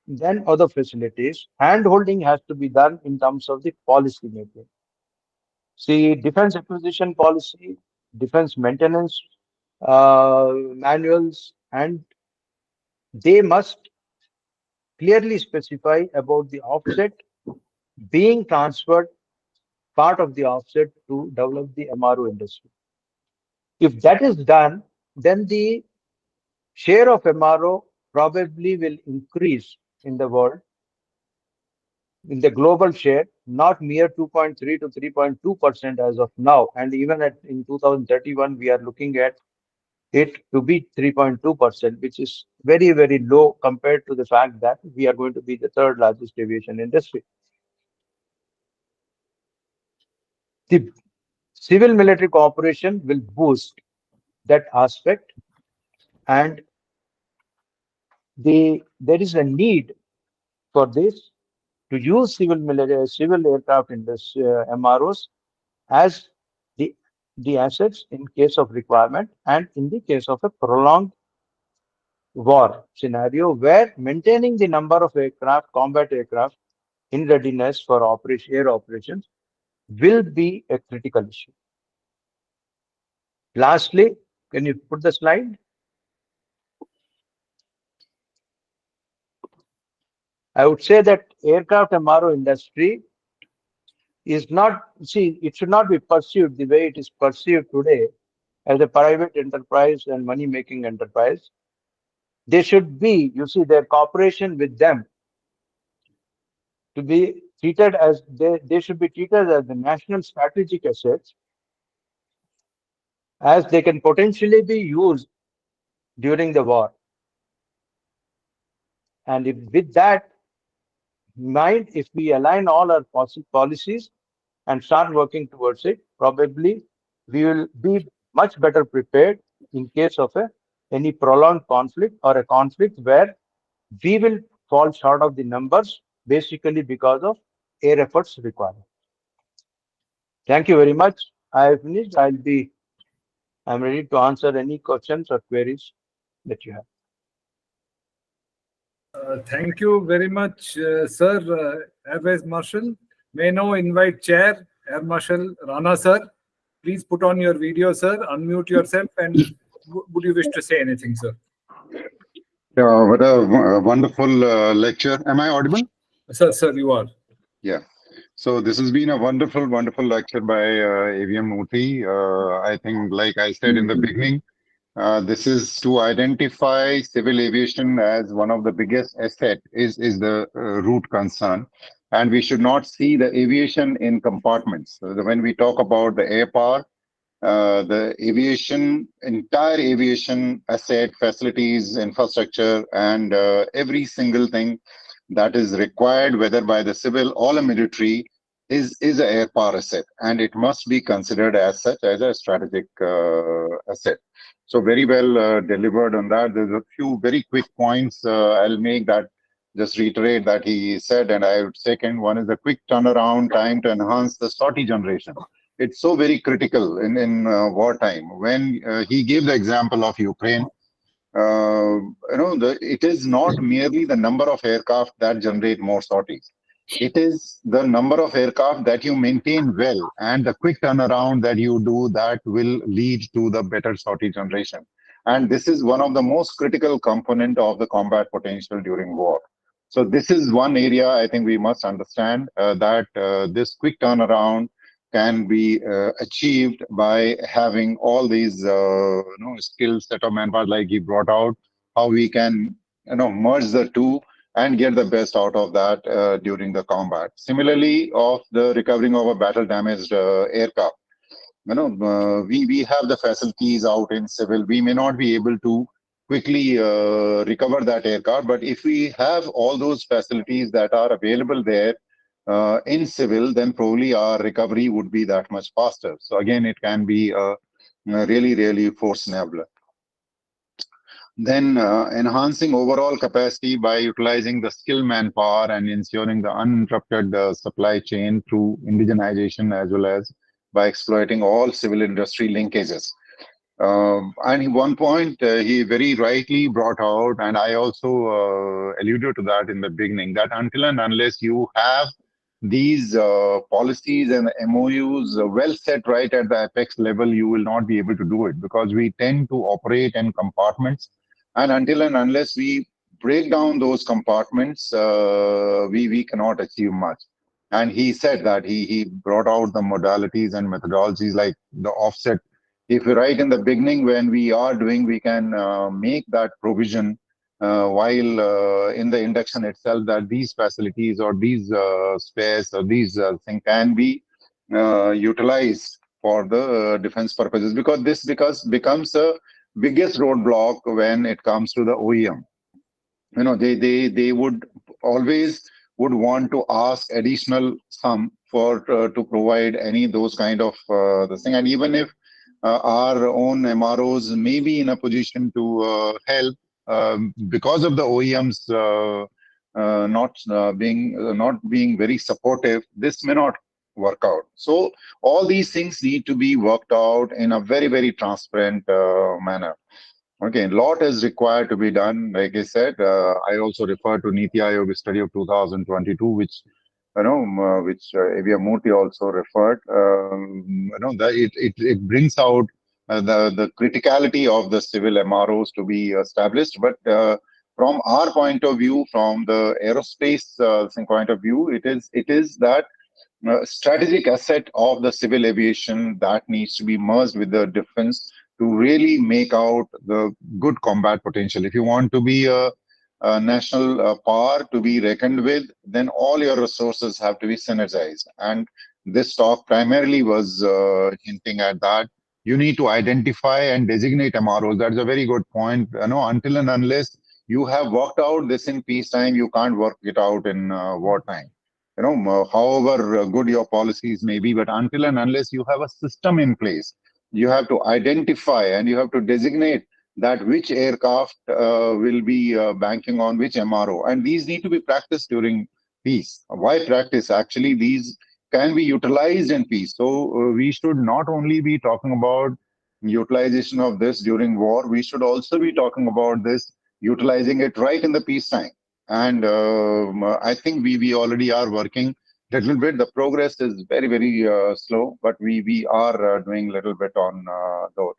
then other facilities, hand holding has to be done in terms of the policy making. See, defense acquisition policy, defense maintenance manuals, and they must clearly specify about the offset being transferred, part of the offset to develop the MRO industry. If that is done, then the share of MRO probably will increase in the world, in the global share, not mere 2.3 to 3.2% as of now. And even in 2031, we are looking at it to be 3.2%, which is very, very low compared to the fact that we are going to be the third largest aviation industry. The civil military cooperation will boost that aspect, and there is a need for this to use civil aircraft industry MROs as the assets in case of requirement and in the case of a prolonged war scenario where maintaining the number of aircraft, combat aircraft in readiness for air operations will be a critical issue. Lastly, can you put the slide? I would say that aircraft MRO industry is not, see, it should not be perceived the way it is perceived today as a private enterprise and money-making enterprise. They should be, you see, their cooperation with them to be treated as, they should be treated as the national strategic assets, as they can potentially be used during the war. And if, with that mind, if we align all our policies and start working towards it, probably we will be much better prepared in case of any prolonged conflict or a conflict where we will fall short of the numbers, basically because of air efforts required. Thank you very much. I have finished. I'm ready to answer any questions or queries that you have. Thank you very much, sir, Air Vice Marshal. May I now invite Chair, Air Marshal Rana, sir. Please put on your video, sir. Unmute yourself, and would you wish to say anything, sir? What a wonderful lecture. Am I audible? Sir, you are. Yeah. So this has been a wonderful, wonderful lecture by Aviation Pvt. I think, like I said in the beginning, this is to identify civil aviation as one of the biggest asset is the root concern. And we should not see the aviation in compartments. So when we talk about the air power, the entire aviation asset, facilities, infrastructure, and every single thing that is required, whether by the civil or the military, is an air power asset, and it must be considered as such, as a strategic asset. So very well delivered on that. There's a few very quick points I'll make that just reiterate that he said, and I would second. One is the quick turnaround time to enhance the sortie generation. It's so very critical in wartime. When he gave the example of Ukraine, it is not merely the number of aircraft that generate more sorties. It is the number of aircraft that you maintain well and the quick turnaround that you do that will lead to the better sortie generation. And this is one of the most critical component of the combat potential during war. So this is one area I think we must understand that this quick turnaround, can be achieved by having all these skill set of manpower like he brought out, how we can merge the two and get the best out of that during the combat. Similarly, of the recovering of a battle damaged aircraft, we have the facilities out in civil. We may not be able to quickly recover that aircraft, but if we have all those facilities that are available there in civil, then probably our recovery would be that much faster. So again, it can be a really, really force enabler. Then enhancing overall capacity by utilizing the skilled manpower and ensuring the uninterrupted supply chain through indigenization, as well as by exploiting all civil industry linkages. And one point he very rightly brought out, and I also alluded to that in the beginning, that until and unless you have these policies and MOUs well set right at the apex level, you will not be able to do it, because we tend to operate in compartments. And until and unless we break down those compartments, we cannot achieve much. And he said that he brought out the modalities and methodologies like the offset. If you're right in the beginning, when we are doing, we can make that provision while in the induction itself, that these facilities or these spares or these things can be utilized for the defense purposes, because this becomes a biggest roadblock when it comes to the OEM. They would always would want to ask additional sum for to provide any those kind of this thing. And even if our own MROs may be in a position to help, because of the OEMs not being very supportive, this may not work out. So all these things need to be worked out in a very, very transparent manner. Okay, a lot is required to be done. Like I said, I also refer to Niti Aayog study of 2022, which Avia Murthy also referred. That it brings out the criticality of the civil MROs to be established. But from our point of view, from the aerospace point of view, it is that strategic asset of the civil aviation that needs to be merged with the defense to really make out the good combat potential. If you want to be a national power to be reckoned with, then all your resources have to be synergized. And this talk primarily was hinting at that. You need to identify and designate MROs. That's a very good point. Until and unless you have worked out this in peacetime, you can't work it out in wartime. However good your policies may be, but until and unless you have a system in place, you have to identify and you have to designate that which aircraft will be banking on which MRO. And these need to be practiced during peace. Why practice? Actually, these can be utilized in peace. So we should not only be talking about utilization of this during war, we should also be talking about this, utilizing it right in the peacetime. And I think we already are working a little bit. The progress is very, very slow, but we are doing a little bit on those.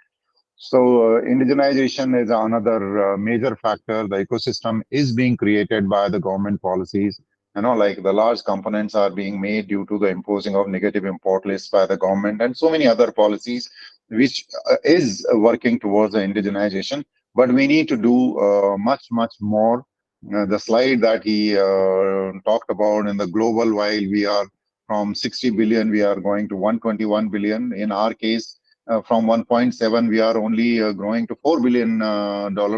So indigenization is another major factor. The ecosystem is being created by the government policies. Like the large components are being made due to the imposing of negative import lists by the government and so many other policies, which is working towards the indigenization. But we need to do much, much more. The slide that he talked about in the global, while we are from 60 billion, we are going to 121 billion. In our case, from 1.7, we are only growing to $4 billion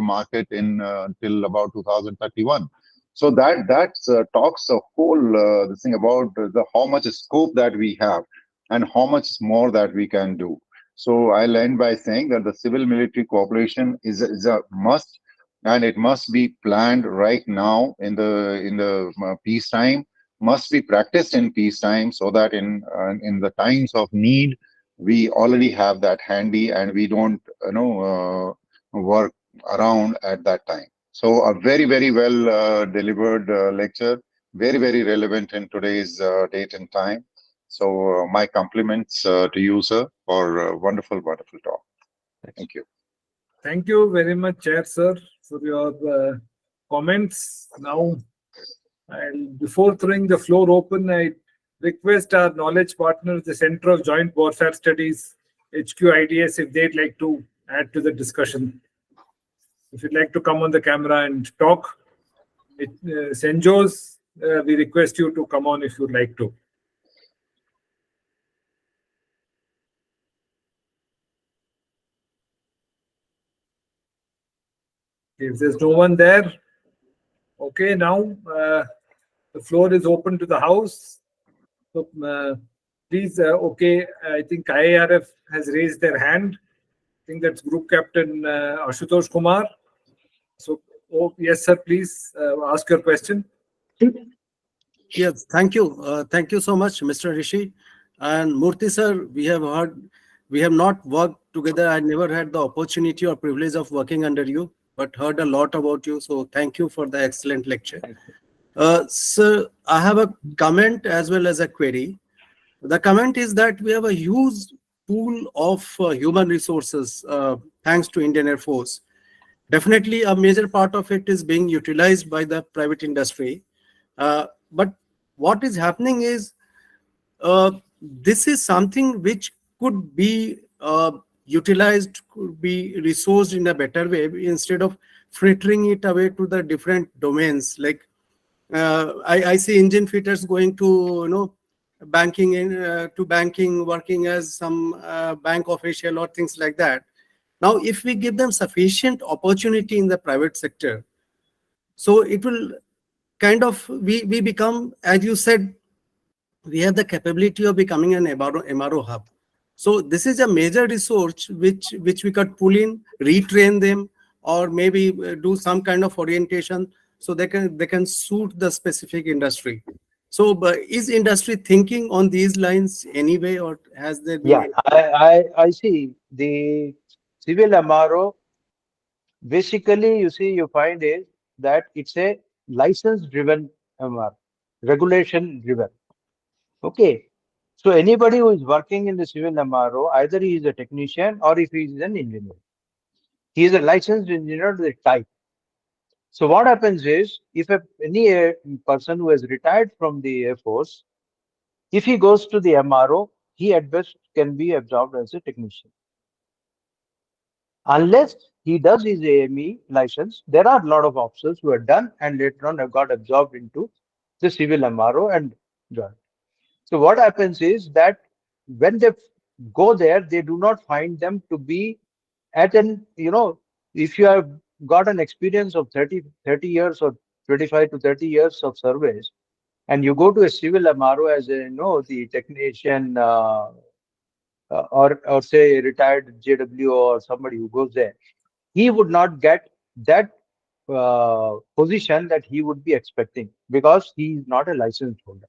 market in till about 2031. So that talks a whole this thing about the how much scope that we have and how much more that we can do. So I'll end by saying that the civil-military cooperation is a must, and it must be planned right now in the peacetime, must be practiced in peacetime, so that in the times of need, we already have that handy and we don't work around at that time. So a very, very well delivered lecture, very, very relevant in today's date and time. So my compliments to you, sir, for a wonderful, wonderful talk. Thank you. Thank you very much, Chair, sir, for your comments. Now, before throwing the floor open, I request our knowledge partners, the Center of Joint Warfare Studies, HQIDS, if they'd like to add to the discussion. If you'd like to come on the camera and talk, Senjos, we request you to come on if you'd like to. If there's no one there, okay, now the floor is open to the House. So please, okay, I think IIRF has raised their hand. I think that's Group Captain Ashutosh Kumar. So, oh, yes, sir, please ask your question. Yes, thank you. Thank you so much, Mr. Rishi. And Murthy, sir, we have not worked together. I never had the opportunity or privilege of working under you, but heard a lot about you. So thank you for the excellent lecture. Sir, I have a comment as well as a query. The comment is that we have a huge pool of human resources thanks to Indian Air Force. Definitely a major part of it is being utilized by the private industry. But what is happening is this is something which could be utilized, could be resourced in a better way instead of frittering it away to the different domains. Like I see engine fitters going to banking to banking, working as some bank official or things like that. Now, if we give them sufficient opportunity in the private sector, so it will kind of we become, as you said, we have the capability of becoming an MRO hub. So this is a major resource which we could pull in, retrain them, or maybe do some kind of orientation so they can suit the specific industry. So is industry thinking on these lines anyway, or has there been? Yeah, I see the civil MRO. Basically, you find is that it's a license-driven MRO, regulation-driven. Okay. So anybody who is working in the civil MRO, either he is a technician or if he is an engineer, he is a licensed engineer to the type. So what happens is, if any person who has retired from the Air Force, if he goes to the MRO, he at best can be absorbed as a technician. Unless he does his AME license, there are a lot of officers who are done and later on have got absorbed into the civil MRO and joined. So what happens is that when they go there, they do not find them to be at an, if you have got an experience of 30 years or 25 to 30 years of service, and you go to a civil MRO as a, the technician or say retired JW or somebody who goes there, he would not get that position that he would be expecting because he is not a license holder.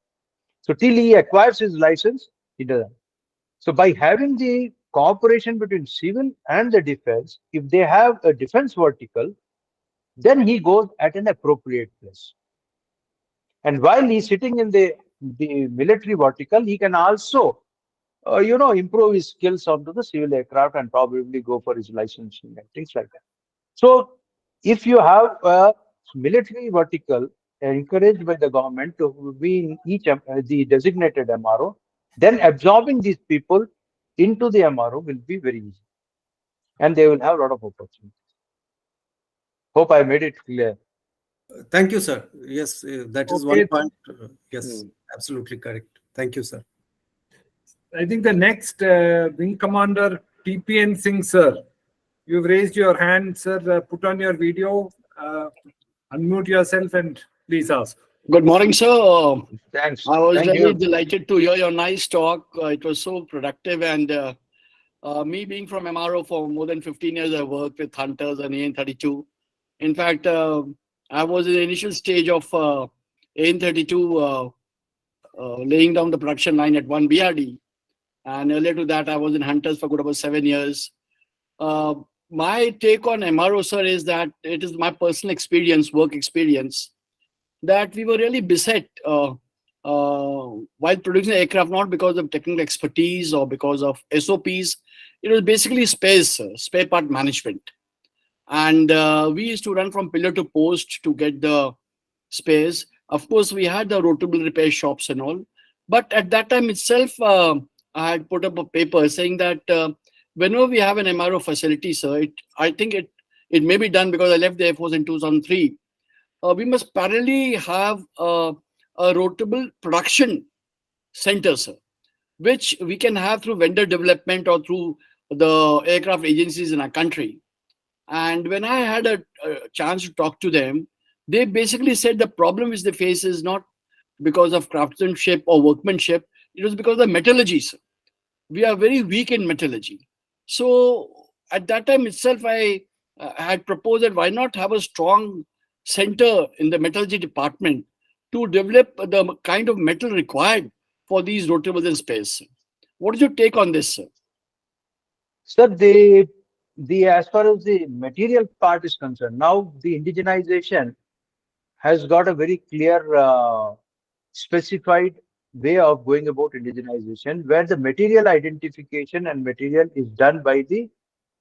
So till he acquires his license, he doesn't. So by having the cooperation between civil and the defense, if they have a defense vertical, then he goes at an appropriate place. And while he's sitting in the military vertical, he can also, improve his skills onto the civil aircraft and probably go for his licensing and things like that. So if you have a military vertical encouraged by the government to be in each the designated MRO, then absorbing these people into the MRO will be very easy, and they will have a lot of opportunities. Hope I made it clear. Thank you, sir. Yes, that is Okay. one point. Yes, absolutely correct. Thank you, sir. I think the next Wing Commander TPN Singh, sir. You've raised your hand, sir. Put on your video, unmute yourself, and please ask. Good morning, sir. Thanks. I was Thank really you. delighted to hear your nice talk. It was so productive, and me being from MRO for more than 15 years, I worked with Hunters and AN-32. In fact, I was in the initial stage of AN-32 laying down the production line at 1 BRD. And earlier to that, I was in Hunters for good about 7 years. My take on MRO, sir, is that it is my personal experience, work experience, that we were really beset while producing the aircraft, not because of technical expertise or because of SOPs. It was basically spare part management. And we used to run from pillar to post to get the spares. Of course, we had the rotable repair shops and all, But at that time itself, I had put up a paper saying that whenever we have an MRO facility, sir, I think it may be done because I left the Air Force in 2003. We must parallelly have a rotable production center, sir, which we can have through vendor development or through the aircraft agencies in our country. And when I had a chance to talk to them, they basically said the problem which they face is not because of craftsmanship or workmanship. It was because of the metallurgy, sir. We are very weak in metallurgy. So at that time itself, I had proposed that why not have a strong center in the metallurgy department to develop the kind of metal required for these rotables in space. What is your take on this, sir? Sir, the as far as the material part is concerned, now the indigenization has got a very clear specified way of going about indigenization, where the material identification and material is done by the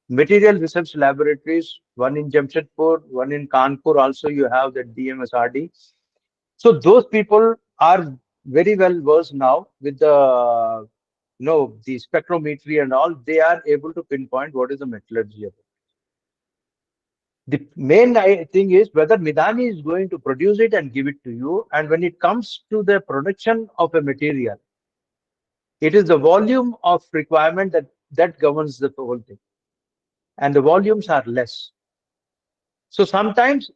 material research laboratories, one in Jamshedpur, one in Kanpur, also you have the DMSRD. So those people are very well versed now with the the spectrometry and all. They are able to pinpoint what is the metallurgy of it. The main thing is whether Midani is going to produce it and give it to you. And when it comes to the production of a material, it is the volume of requirement that governs the whole thing. And the volumes are less. So sometimes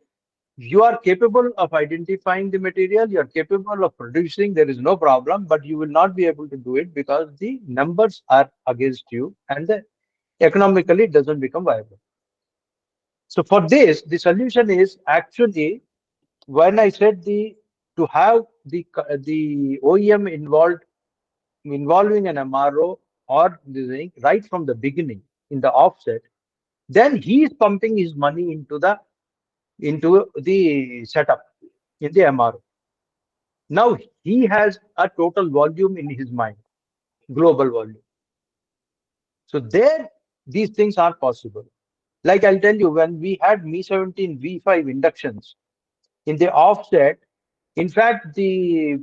you are capable of identifying the material, you are capable of producing, there is no problem, but you will not be able to do it because the numbers are against you and economically it doesn't become viable. So for this, the solution is actually, when I said to have the OEM involving an MRO or the right from the beginning in the offset, then he is pumping his money into the setup in the MRO. Now he has a total volume in his mind, global volume. So there, these things are possible. Like I'll tell you, when we had Mi-17 V5 inductions in the offset, in fact, the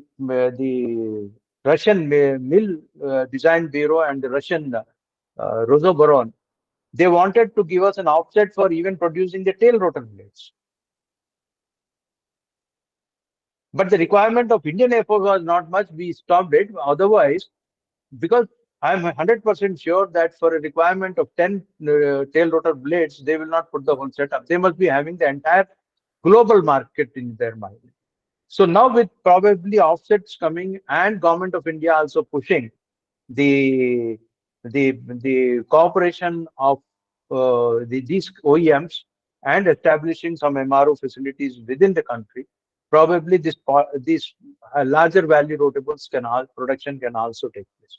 Russian Mill Design Bureau and the Russian Rosoboron, they wanted to give us an offset for even producing the tail rotor blades. But the requirement of Indian Air Force was not much. We stopped it. Otherwise, because I'm 100% sure that for a requirement of 10 tail rotor blades, they will not put the whole setup. They must be having the entire global market in their mind. So now with probably offsets coming and Government of India also pushing the cooperation of these OEMs and establishing some MRO facilities within the country, probably this larger value rotables production can also take place.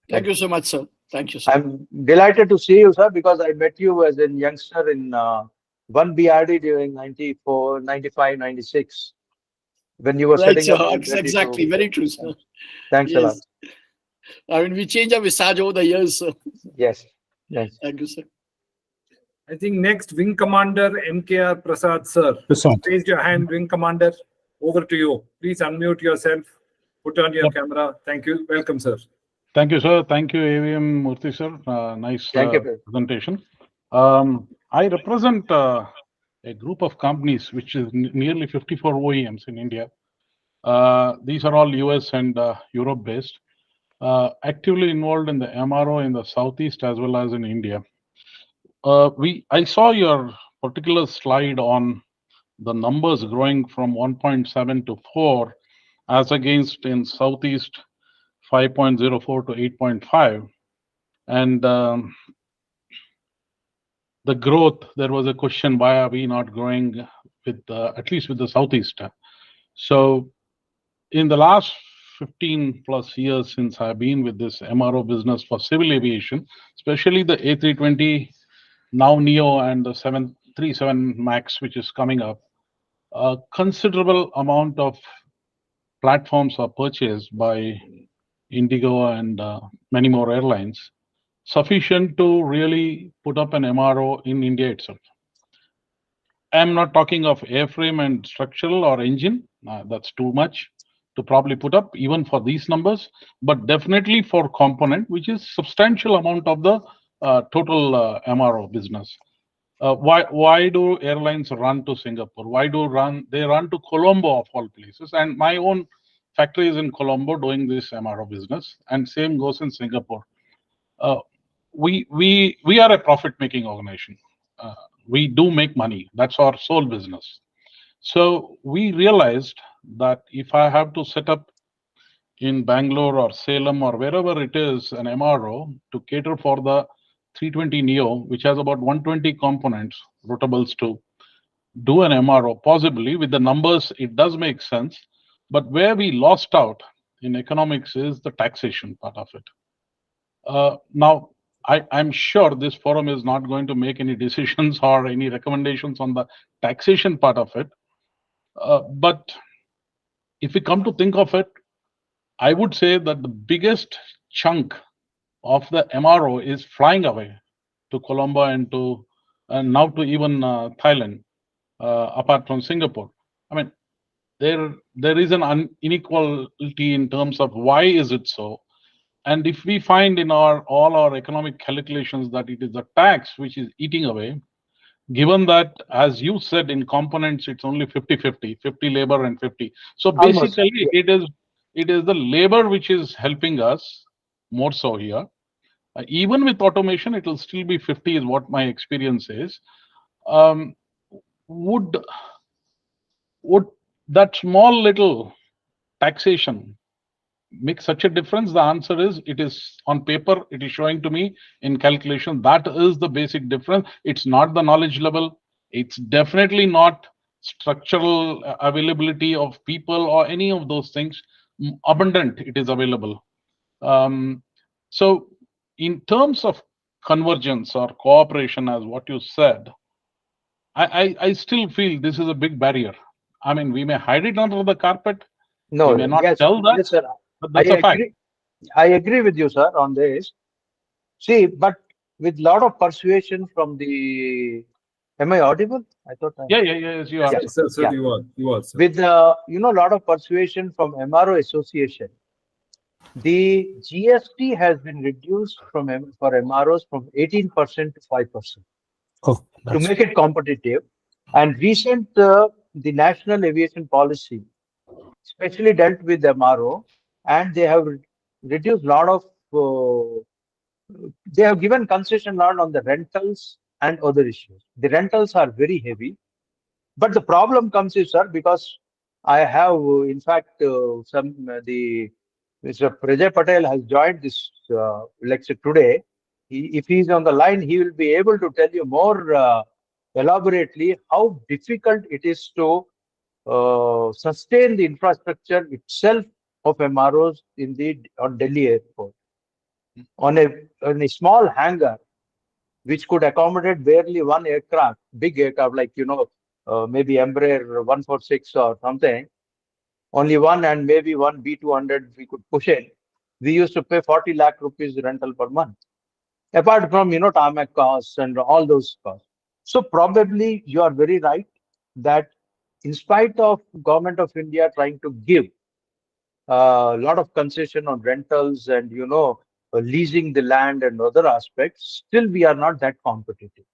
Thank you so much, sir. Thank you, sir. I'm delighted to see you, sir, because I met you as a youngster in 1 BRD during 94, 95, 96, when you were Right, setting sir. up. Exactly. Very true, sir. Thanks a lot. I mean, we change our visage over the years, sir. Yes. Yes. Thank you, sir. I think next, Wing Commander MKR Prasad, sir. Raise your hand, Wing Commander. Over to you. Please unmute yourself. Put on your camera. Thank you. Welcome, sir. Thank you, sir. Thank you, AVM Murthy, sir. Nice presentation. I represent a group of companies, which is nearly 54 OEMs in India. These are all US and Europe based, actively involved in the MRO in the Southeast as well as in India. I saw your particular slide on the numbers growing from 1.7 to 4 as against in Southeast 5.04 to 8.5. And the growth, there was a question, why are we not growing with at least with the Southeast? So in the last 15 plus years since I've been with this MRO business for civil aviation, especially the A320, now Neo, and the 737 MAX, which is coming up, a considerable amount of platforms are purchased by Indigo and many more airlines, sufficient to really put up an MRO in India itself. I'm not talking of airframe and structural or engine, that's too much. to probably put up even for these numbers, but definitely for component, which is substantial amount of the total MRO business. Why do airlines run to Singapore? Why do they run to Colombo of all places? And my own factory is in Colombo doing this MRO business, and same goes in Singapore. We are a profit-making organization. We do make money. That's our sole business. So we realized that if I have to set up in Bangalore or Salem or wherever it is an MRO to cater for the 320 Neo, which has about 120 components, rotables to do an MRO, possibly with the numbers, it does make sense. But where we lost out in economics is the taxation part of it. Now, I'm sure this forum is not going to make any decisions or any recommendations on the taxation part of it. But if we come to think of it, I would say that the biggest chunk of the MRO is flying away to Colombo and now to even Thailand, apart from Singapore. I mean, there is an inequality in terms of why is it so. And if we find in all our economic calculations that it is the tax which is eating away, given that, as you said, in components, it's only 50-50, 50 labor and 50. So basically, it is the labor which is helping us more so here. Even with automation, it will still be 50 is what my experience is. Would that small little taxation make such a difference? The answer is, it is on paper, it is showing to me in calculation. That is the basic difference. It's not the knowledge level. It's definitely not structural availability of people or any of those things. Abundant, it is available. So in terms of convergence or cooperation, as what you said, I still feel this is a big barrier. I mean, we may hide it under the carpet. No, we may not tell that. yes, sir. But that's a fact. I agree with you, sir, on this. See, but with lot of persuasion from the, am I audible? I thought. Yes, you are. Yes, sir, you are. Sir. With lot of persuasion from MRO Association, the GST has been reduced for MROs from 18% to 5%. Oh, to make it competitive. And recent the National Aviation Policy especially dealt with MRO, and they have reduced a lot of they have given concession lot on the rentals and other issues. The rentals are very heavy, but the problem comes is, sir, because I have in fact the Mr. Prajay Patel has joined this lecture today. If he's on the line, he will be able to tell you more elaborately how difficult it is to sustain the infrastructure itself of MROs on Delhi airport. On a small hangar, which could accommodate barely one aircraft, big aircraft like, maybe Embraer 146 or something, only one and maybe one B200 we could push in. We used to pay 40 lakh rupees rental per month. Apart from, tarmac costs and all those costs. So probably you are very right that in spite of Government of India trying to give a lot of concession on rentals and, leasing the land and other aspects, still we are not that competitive.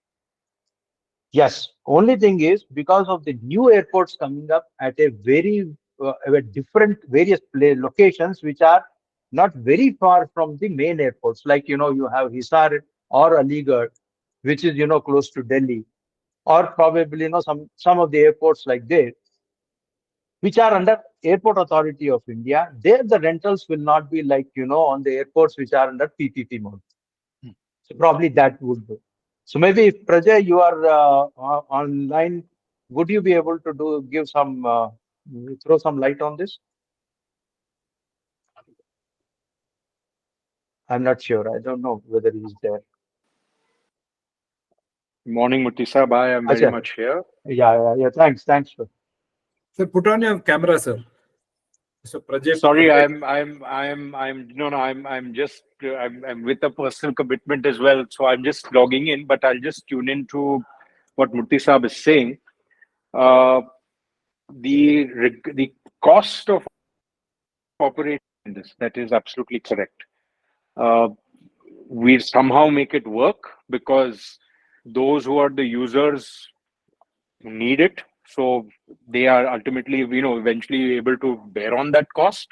Yes, only thing is because of the new airports coming up at a very different various locations which are not very far from the main airports, like you have Hisar or Aligarh, which is close to Delhi, or probably some of the airports like this, which are under Airport Authority of India. There the rentals will not be like on the airports which are under PPP mode. So probably that would do. So maybe if Prajay, you are online, would you be able to give some throw some light on this? I'm not sure. I don't know whether he's there. Morning, Murthy Sahab. I am very much here. Yeah. Thanks. Sir. Sir, put on your camera, sir. So Prajay. Sorry, I'm with a personal commitment as well. So I'm just logging in, but I'll just tune into what Murthy Sahab is saying. The cost of operate in this. That is absolutely correct. We somehow make it work because those who are the users need it. So they are ultimately, eventually able to bear on that cost.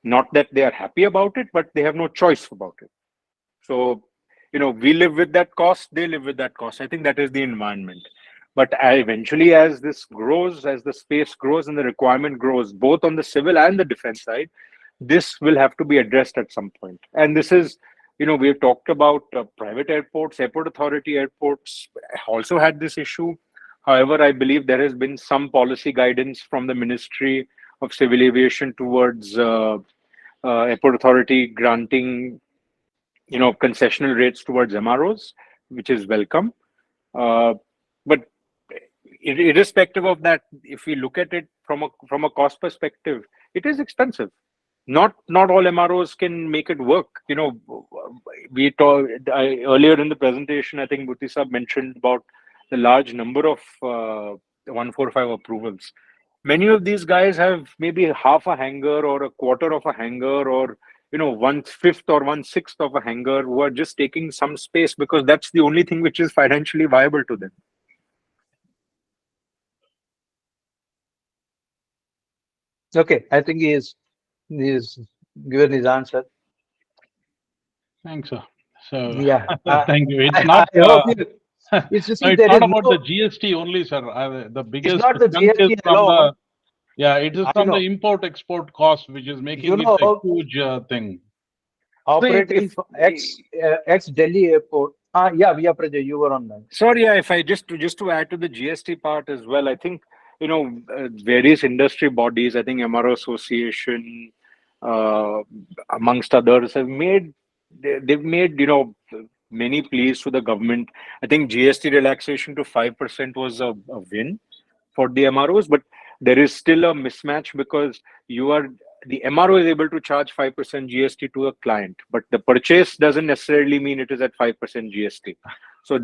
Not that they are happy about it, but they have no choice about it. So, we live with that cost, they live with that cost. I think that is the environment. But eventually, as this grows, as the space grows and the requirement grows, both on the civil and the defense side, this will have to be addressed at some point. And this is, we've talked about private airports, airport authority airports also had this issue. However, I believe there has been some policy guidance from the Ministry of Civil Aviation towards airport authority granting concessional rates towards MROs, which is welcome. But irrespective of that, if we look at it from a cost perspective, it is expensive. Not all MROs can make it work. We talked earlier in the presentation, I think Murthy Saab mentioned about the large number of 145 approvals. Many of these guys have maybe half a hangar or a quarter of a hangar, or 1/5 or 1/6 of a hangar, who are just taking some space because that's the only thing which is financially viable to them. Okay, I think he's given his answer. Thanks, sir. So Yeah, thank you. It's I not. hope it's No, it's not about the GST only, sir. The biggest not the chunk is GST from alone. it is I from know. the import-export cost, which is making it a huge thing. Operating ex Delhi airport. Via Praja, you were on that. Sorry, if I just to add to the GST part as well, I think various industry bodies, I think MRO Association, amongst others, they've made many pleas to the government. I think GST relaxation to 5% was a win for the MROs, but there is still a mismatch because the MRO is able to charge 5% GST to a client, but the purchase doesn't necessarily mean it is at 5% GST. So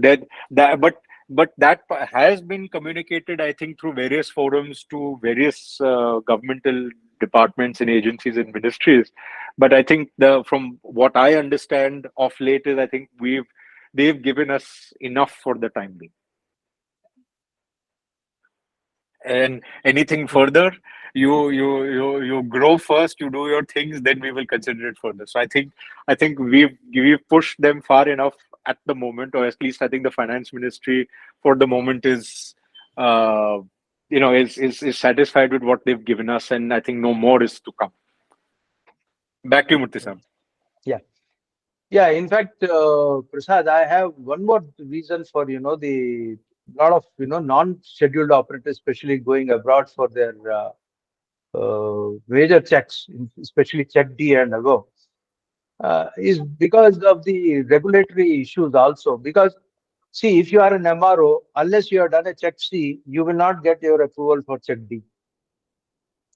but that has been communicated, I think, through various forums to various governmental departments and agencies and ministries. But I think from what I understand of late is, I think they've given us enough for the time being. And anything further, you grow first, you do your things, then we will consider it further. So I think we've pushed them far enough at the moment, or at least I think the finance ministry for the moment is is satisfied with what they've given us, and I think no more is to come. Back to you, Murthy Saab. Yeah. In fact, Prasad, I have one more reason for the lot of non-scheduled operators, especially going abroad for their major checks, especially Check D and above, is because of the regulatory issues also. Because see, if you are an MRO, unless you have done a Check C, you will not get your approval for Check D.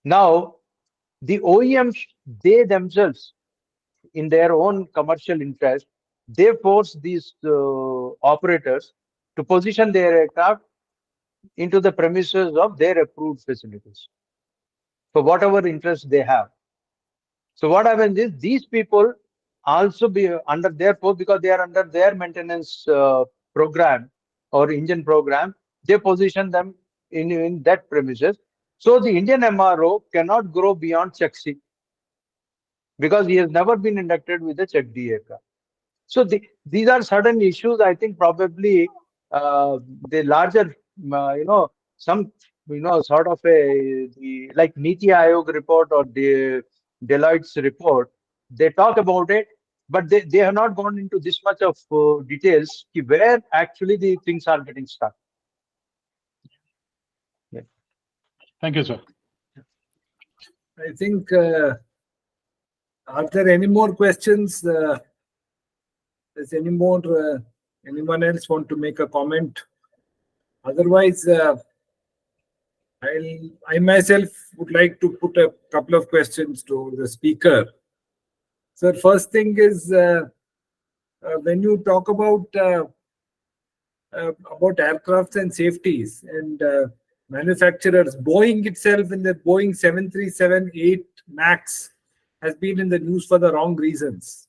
Now, the OEMs, they themselves, in their own commercial interest, they force these operators to position their aircraft into the premises of their approved facilities for whatever interest they have. So what happens is these people also be under their post, because they are under their maintenance program or engine program, they position them in that premises. So the Indian MRO cannot grow beyond Check C because he has never been inducted with the Check D aircraft. So these are certain issues. I think probably the larger, some, sort of like Niti Aayog report or the Deloitte's report, they talk about it, but they have not gone into this much of details where actually the things are getting stuck. Yeah. Thank you, sir. I think, are there any more questions? Does anyone else want to make a comment? Otherwise, I myself would like to put a couple of questions to the speaker. So first thing is, when you talk about aircrafts and safeties and manufacturers, Boeing itself in the Boeing 737-8 MAX has been in the news for the wrong reasons.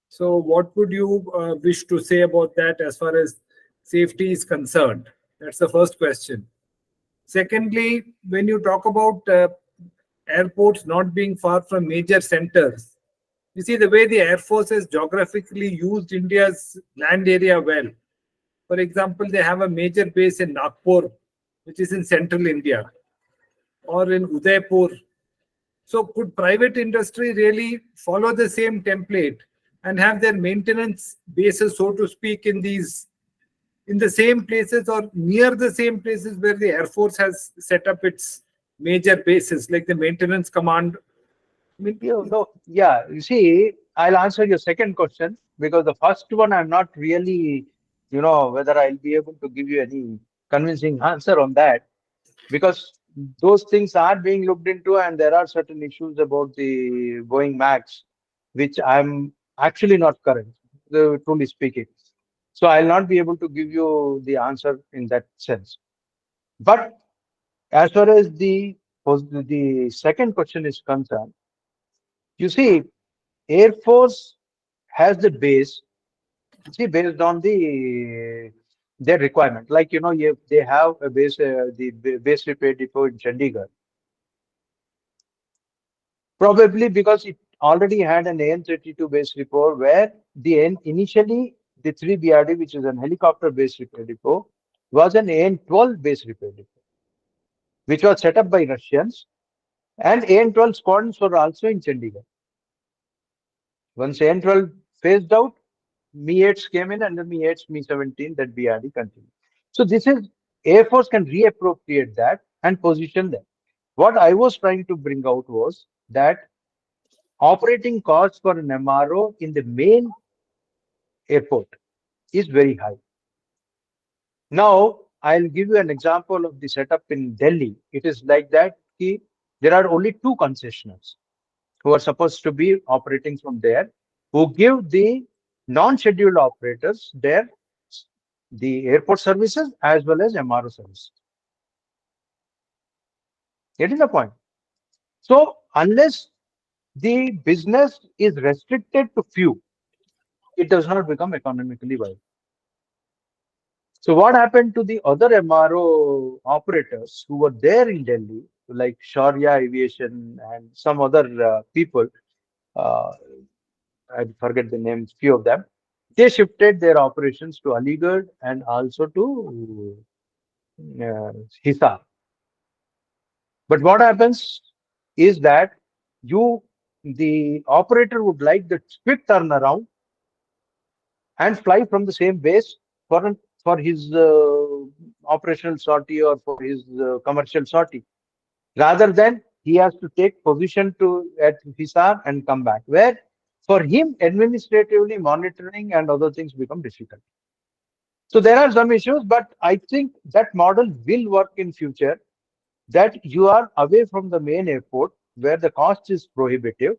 So what would you wish to say about that as far as safety is concerned? That's the first question. Secondly, when you talk about airports not being far from major centers, you see the way the Air Force has geographically used India's land area well. For example, they have a major base in Nagpur, which is in central India, or in Udaipur. So could private industry really follow the same template and have their maintenance bases, so to speak, in the same places or near the same places where the Air Force has set up its major bases, like the maintenance command? I mean, You see, I'll answer your second question, because the first one I'm not really, whether I'll be able to give you any convincing answer on that, because those things are being looked into, and there are certain issues about the Boeing Max, which I'm actually not current, truly speaking. So I'll not be able to give you the answer in that sense. But as far as the second question is concerned, you see, Air Force has the base, based on their requirement. Like, they have a base, the base repair depot in Chandigarh. Probably because it already had an AN-32 base repair, where initially the 3BRD, which is an helicopter base repair depot, was an AN-12 base repair depot, which was set up by Russians, and AN-12 squadrons were also in Chandigarh. Once AN-12 phased out, Mi-8s came in, and the Mi-8s, Mi-17, that BRD continued. So this is, Air Force can reappropriate that and position them. What I was trying to bring out was that operating costs for an MRO in the main airport is very high. Now, I'll give you an example of the setup in Delhi. It is like that, there are only 2 concessionaires who are supposed to be operating from there, who give the non-scheduled operators the airport services as well as MRO services. Getting the point? So unless the business is restricted to few, it does not become economically viable. So what happened to the other MRO operators who were there in Delhi, like Shaurya Aviation and some other people, I forget the names, few of them, they shifted their operations to Aligarh and also to Hisar. But what happens is that the operator would like the quick turnaround and fly from the same base for his operational sortie or for his commercial sortie, rather than he has to take position at Hisar and come back, where for him administratively monitoring and other things become difficult. So there are some issues, but I think that model will work in future, that you are away from the main airport where the cost is prohibitive,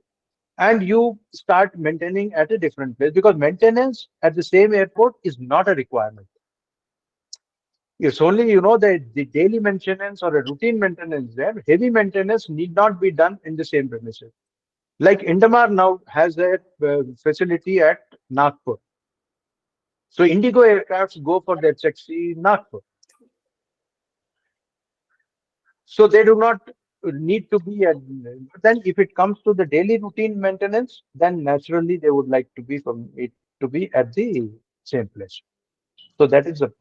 and you start maintaining at a different place, because maintenance at the same airport is not a requirement. It's only, the daily maintenance or a routine maintenance there. Heavy maintenance need not be done in the same premises. Like Indamar now has a facility at Nagpur. So Indigo aircrafts go for their checks in Nagpur. So they do not need to be at, then if it comes to the daily routine maintenance, then naturally they would like to be at the same place. So that is the point.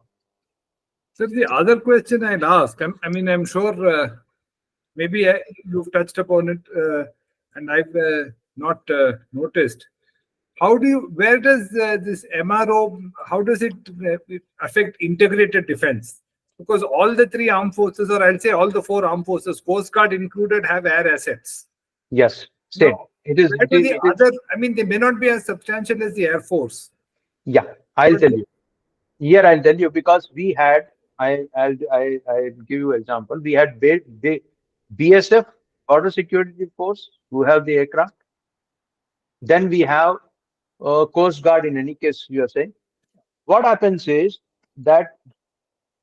So the other question I'll ask, I'm sure maybe you've touched upon it and I've not noticed. Where does this MRO, how does it affect integrated defense? Because all the 3 armed forces, or I'll say all the 4 armed forces, Coast Guard included, have air assets. Yes, same. Now, they may not be as substantial as the Air Force. Yeah, I'll tell you. Here I'll tell you, because we had, I'll give you an example. We had BSF, Border Security Force, who have the aircraft. Then we have Coast Guard, in any case, you are saying. What happens is that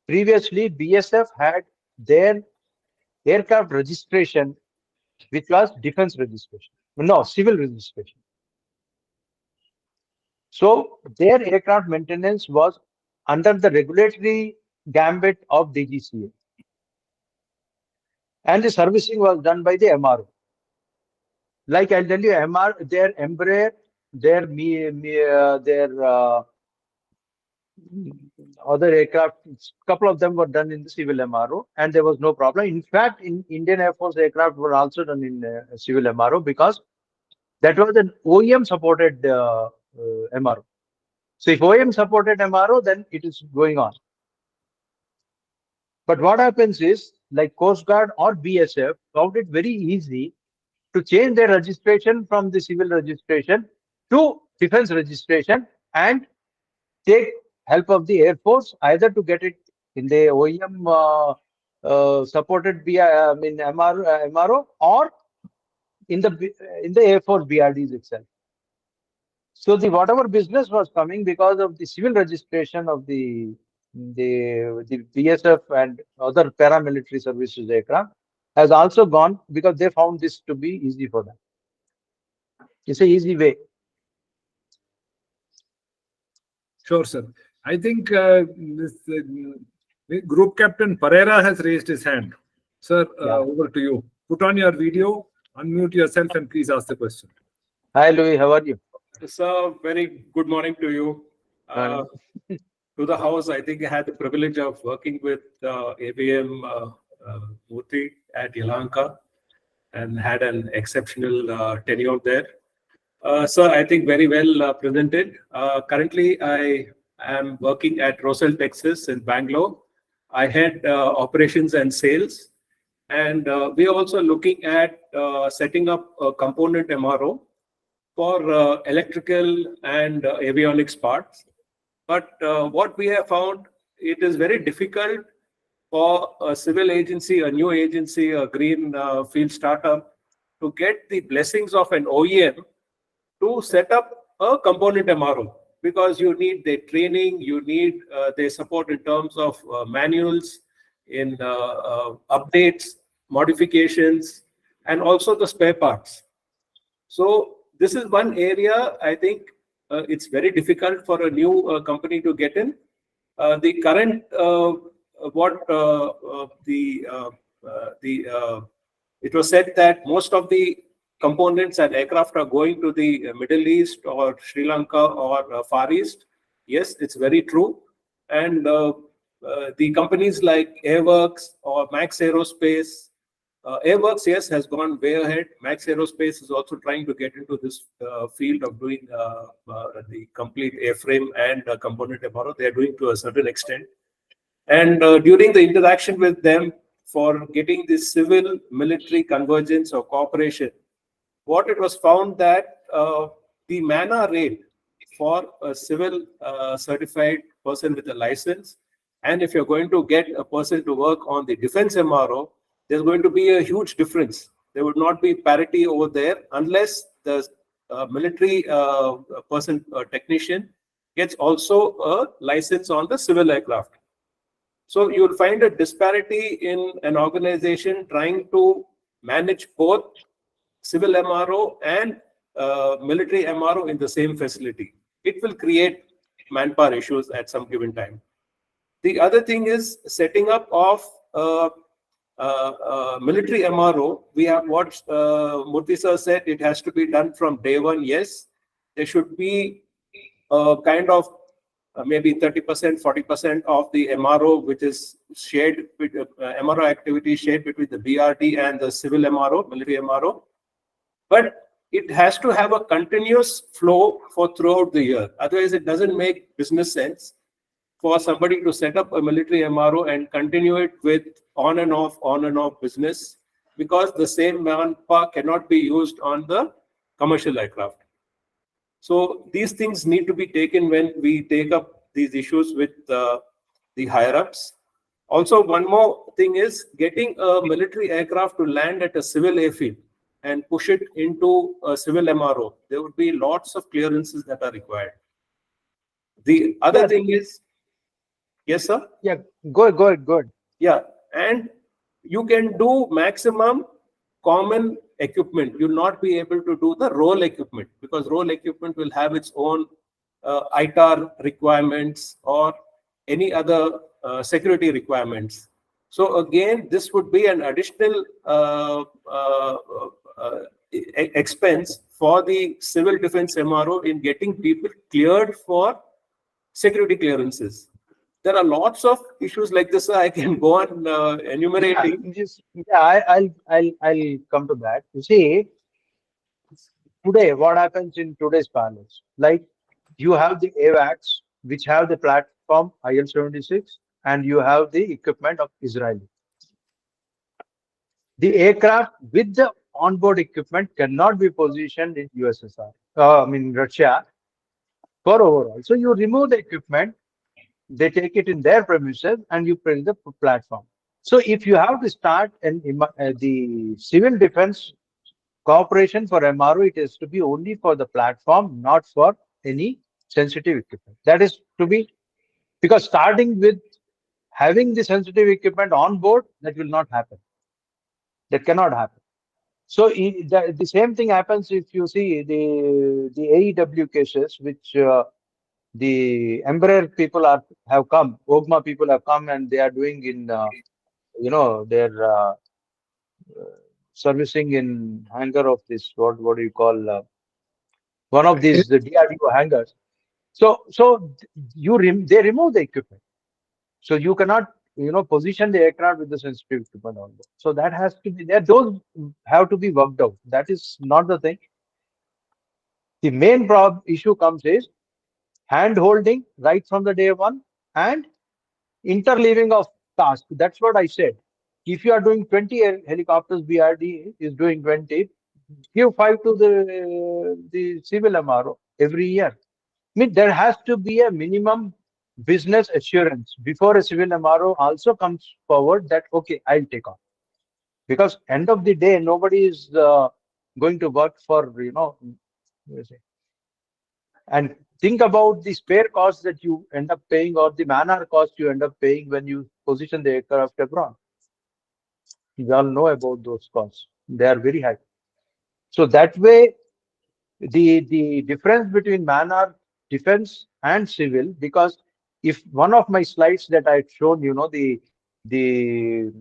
previously BSF had their aircraft registration, which was defense registration. No, civil registration. So their aircraft maintenance was under the regulatory gambit of DGCA. And the servicing was done by the MRO. Like I'll tell you, their Embraer, their other aircraft, couple of them were done in the civil MRO, and there was no problem. In fact, in Indian Air Force aircraft were also done in civil MRO because that was an OEM supported MRO. So if OEM supported MRO, then it is going on. But what happens is, like Coast Guard or BSF found it very easy to change their registration from the civil registration to defense registration and take help of the Air Force either to get it in the OEM supported MRO or in the Air Force BRDs itself. So the whatever business was coming because of the civil registration of the BSF and other paramilitary services aircraft has also gone because they found this to be easy for them. It's an easy way. Sure, sir. I think this Group Captain Pereira has raised his hand. Sir, over to you. Put on your video, unmute yourself, and please ask the question. Hi, Louis. How are you? Sir, very good morning to you. To the house, I think I had the privilege of working with AVM Pvt at Yelahanka and had an exceptional tenure there. Sir, I think very well presented. Currently, I am working at Roselle, Texas in Bangalore. I head operations and sales. And we are also looking at setting up a component MRO for electrical and avionics parts. But what we have found, it is very difficult for a civil agency, a new agency, a green field startup to get the blessings of an OEM to set up a component MRO, because you need their training, you need their support in terms of manuals, in updates, modifications, and also the spare parts. So this is one area I think it's very difficult for a new company to get in. The current it was said that most of the components and aircraft are going to the Middle East or Sri Lanka or Far East. Yes, it's very true. And the companies like Airworks or Max Aerospace, Airworks, yes, has gone way ahead. Max Aerospace is also trying to get into this field of doing the complete airframe and component MRO. They are doing to a certain extent. And during the interaction with them for getting this civil-military convergence or cooperation, what it was found that the MANA rate for a civil certified person with a license, and if you're going to get a person to work on the defense MRO, there's going to be a huge difference. There would not be parity over there unless the military person, technician, gets also a license on the civil aircraft. So you'll find a disparity in an organization trying to manage both civil MRO and military MRO in the same facility. It will create manpower issues at some given time. The other thing is setting up of military MRO. We have what Murthy sir said, it has to be done from day one. Yes, there should be kind of maybe 30%, 40% of the MRO, which is shared with MRO activity shared between the BRD and the civil MRO, military MRO. But it has to have a continuous flow for throughout the year. Otherwise, it doesn't make business sense for somebody to set up a military MRO and continue it with on and off business, because the same manpower cannot be used on the commercial aircraft. So these things need to be taken when we take up these issues with the higher ups. Also, one more thing is getting a military aircraft to land at a civil airfield and push it into a civil MRO. There would be lots of clearances that are required. The other thing is, yes, sir? Yeah, good. Yeah, and you can do maximum common equipment. You'll not be able to do the roll equipment, because roll equipment will have its own ITAR requirements or any other security requirements. So again, this would be an additional expense for the civil defense MRO in getting people cleared for security clearances. There are lots of issues like this. I can go on enumerating. I'll come to that. You see, today, what happens in today's parlance? Like, you have the AVACs, which have the platform IL-76, and you have the equipment of Israeli. The aircraft with the onboard equipment cannot be positioned in USSR, Russia, for overall. So you remove the equipment, they take it in their premises, and you print the platform. So if you have to start the civil defense cooperation for MRO, it is to be only for the platform, not for any sensitive equipment. That is to be, because starting with having the sensitive equipment on board, that will not happen. That cannot happen. So the same thing happens if you see the AEW cases, which the Embraer people have come, OGMA people have come, and they are doing in their servicing in hangar of this, what do you call, one of these the DRDO hangars. So they remove the equipment. So you cannot position the aircraft with the sensitive equipment on board. So that has to be there. Those have to be worked out. That is not the thing. The main issue comes is hand holding right from the day one and interleaving of tasks. That's what I said. If you are doing 20 helicopters, BRD is doing 20, give 5 to the civil MRO every year. I mean, there has to be a minimum business assurance before a civil MRO also comes forward that, okay, I'll take on. Because end of the day, nobody is going to work for, and think about the spare costs that you end up paying, or the man-hour cost you end up paying when you position the aircraft abroad. We all know about those costs. They are very high. So that way, the difference between man-hour defense and civil, because if one of my slides that I had shown, the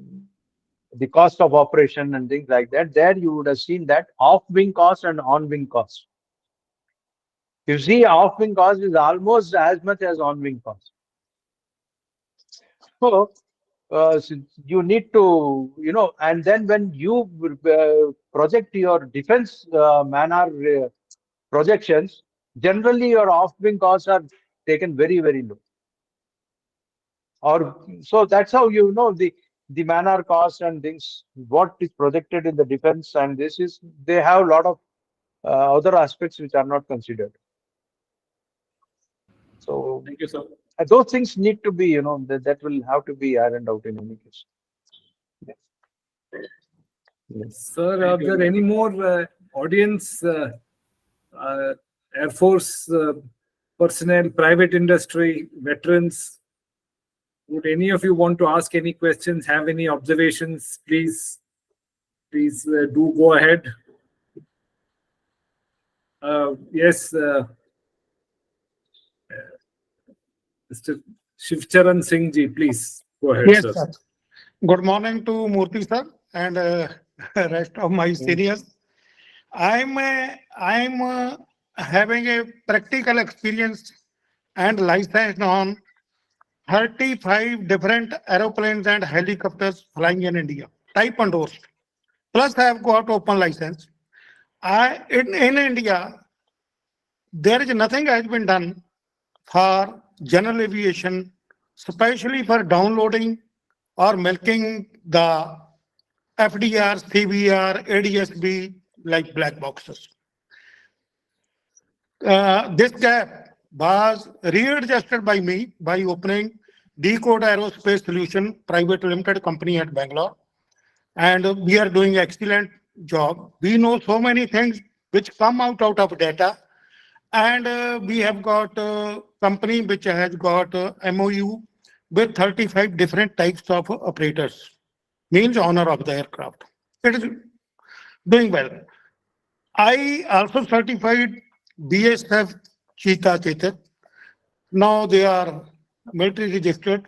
cost of operation and things like that, there you would have seen that off-wing cost and on-wing cost. You see, off-wing cost is almost as much as on-wing cost. So you need to, and then when you project your defense man-hour projections, generally your off-wing costs are taken very, very low. So that's how the man-hour cost and things, what is projected in the defense, and they have a lot of other aspects which are not considered. So Thank you, sir. Those things need to be, that will have to be ironed out in any case. Yes. Sir, are there any more audience, Air Force personnel, private industry, veterans? Would any of you want to ask any questions, have any observations? Please do go ahead. Yes, Mr. Shivcharan Singh ji, please go ahead, Yes, sir. sir. Good morning to Murthy sir and rest of my seniors. I'm having a practical experience and license on 35 different aeroplanes and helicopters flying in India, type endorsed. Plus, I have got open license. In India, there is nothing has been done for general aviation, especially for downloading or milking the FDR, CBR, ADSB like black boxes. This gap was readjusted by me by opening Decode Aerospace Solution Private Limited Company at Bangalore. And we are doing excellent job. We know so many things which come out of data. And we have got a company which has got a MOU with 35 different types of operators, means owner of the aircraft. doing well. I also certified BSF Cheetah Chetak. Now they are military registered.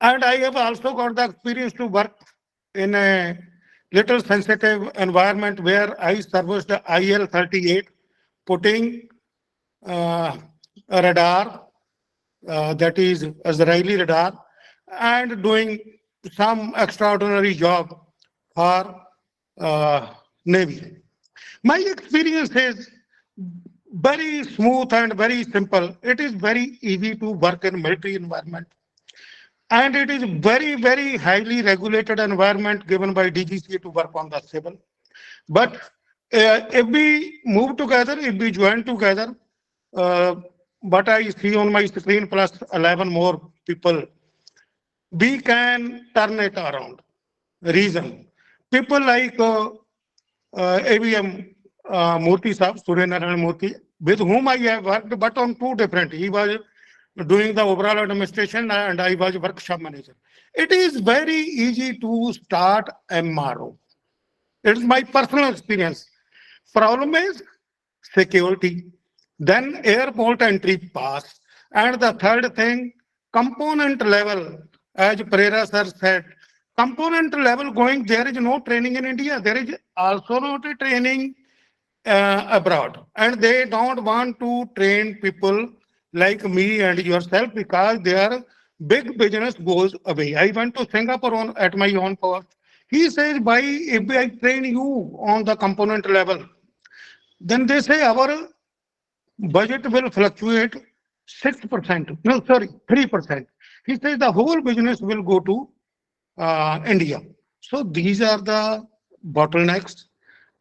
And I have also got the experience to work in a little sensitive environment where I serviced the IL-38, putting a radar, that is Israeli radar, and doing some extraordinary job for Navy. My experience is very smooth and very simple. It is very easy to work in military environment. And it is very, very highly regulated environment given by DGCA to work on the civil. But if we move together, if we join together, what I see on my screen plus 11 more people, we can turn it around. Reason. People like AVM Murthy Saab, Suryanarayan Murthy, with whom I have worked, but on two different. He was doing the overall administration and I was workshop manager. It is very easy to start MRO. It is my personal experience. Problem is security, then airport entry pass. And the third thing, component level, as Pereira sir said, component level going, there is no training in India. There is also no training abroad. And they don't want to train people like me and yourself because their big business goes away. I went to Singapore at my own cost. He says, if I train you on the component level, then they say our budget will fluctuate 6%. No, sorry, 3%. He says the whole business will go to India. So these are the bottlenecks.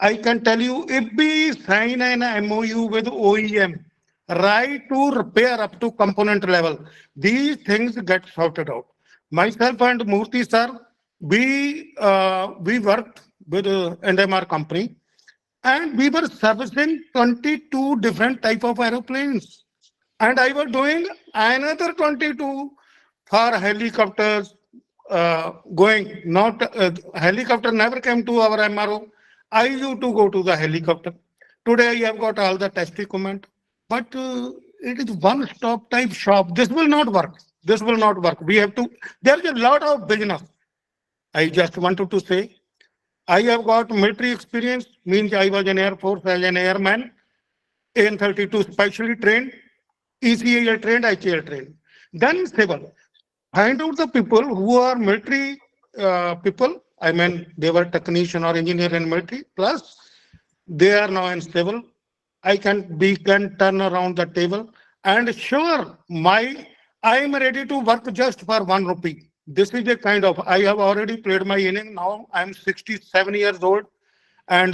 I can tell you, if we sign an MOU with OEM, right to repair up to component level, these things get sorted out. Myself and Murthy sir, we worked with NMR company, and we were servicing 22 different type of aeroplanes. And I was doing another 22 for helicopters going, not helicopter never came to our MRO. I used to go to the helicopter. Today I have got all the test equipment, but it is one-stop type shop. This will not work. This will not work. We have to, there is a lot of business. I just wanted to say, I have got military experience, means I was in Air Force as an airman, AN-32 specially trained, ECAL trained, ICAL trained. Then civil. Find out the people who are military people. I mean, they were technician or engineer in military, plus they are now in civil. We can turn around the table and sure, I am ready to work just for 1 rupee. This is a kind of, I have already played my inning. Now I'm 67 years old and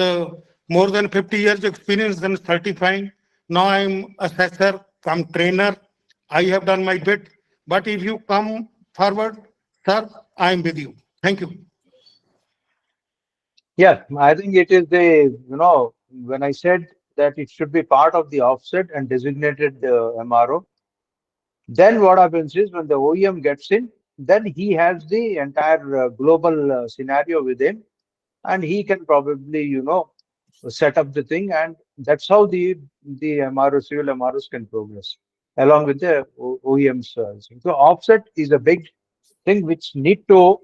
more than 50 years experience in certifying. Now I'm assessor, come trainer. I have done my bit. But if you come forward, sir, I am with you. Thank you. Yeah, I think it is when I said that it should be part of the offset and designated MRO, then what happens is when the OEM gets in, then he has the entire global scenario with him, and he can probably, set up the thing, and that's how the MRO, civil MROs can progress along with the OEMs. So offset is a big thing which need to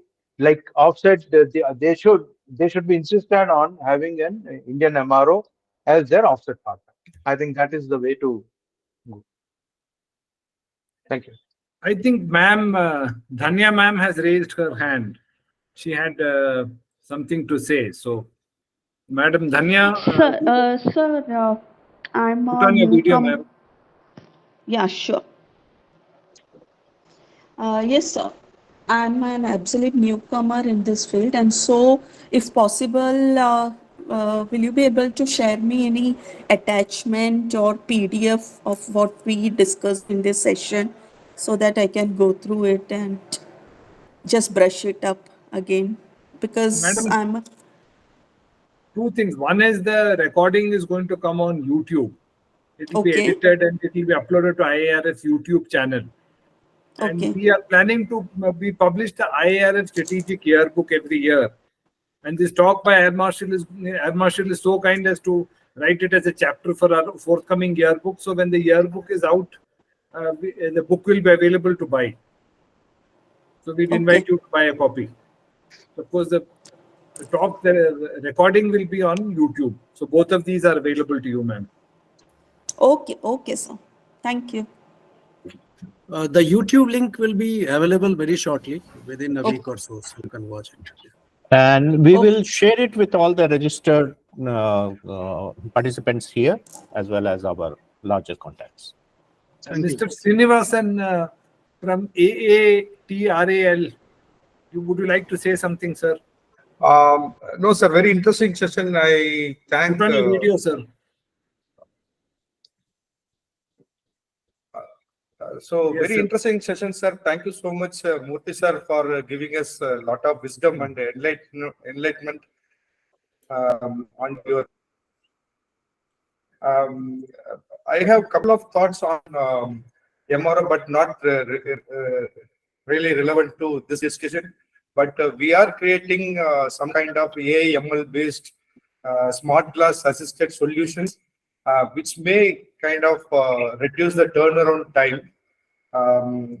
offset. They should be insistent on having an Indian MRO as their offset partner. I think that is the way to go. Thank you. I think ma'am, Dhanya ma'am has raised her hand. She had something to say. So, Madam Dhanya. Sir, I'm put on your video, ma'am. Yeah, sure. Yes, sir. I'm an absolute newcomer in this field, and so, if possible, will you be able to share me any attachment or PDF of what we discussed in this session so that I can go through it and just brush it up again? Because Madam, two things. One is the recording is going to come on YouTube. It will be edited and it will be uploaded to IIRF YouTube channel. And we are planning to be publish the IIRF strategic yearbook every year. And this talk by Air Marshal is so kind as to write it as a chapter for our forthcoming yearbook. So when the yearbook is out, the book will be available to buy. So we'd invite you to buy a copy. Of course, the recording will be on YouTube. So both of these are available to you, ma'am. Okay, sir. Thank you. The YouTube link will be available very shortly, within a week or so you can watch it. And we will share it with all the registered participants here, as well as our larger contacts. Mr. Srinivasan from AATRAL, would you like to say something, sir? No, sir, very interesting session. I thank... Put on your video, sir. Very interesting session, sir. Thank you so much, Murthy sir, for giving us a lot of wisdom and enlightenment on your... I have a couple of thoughts on MRO, but not really relevant to this discussion. But we are creating some kind of AI/ML based smart glass assisted solutions, which may kind of reduce the turnaround time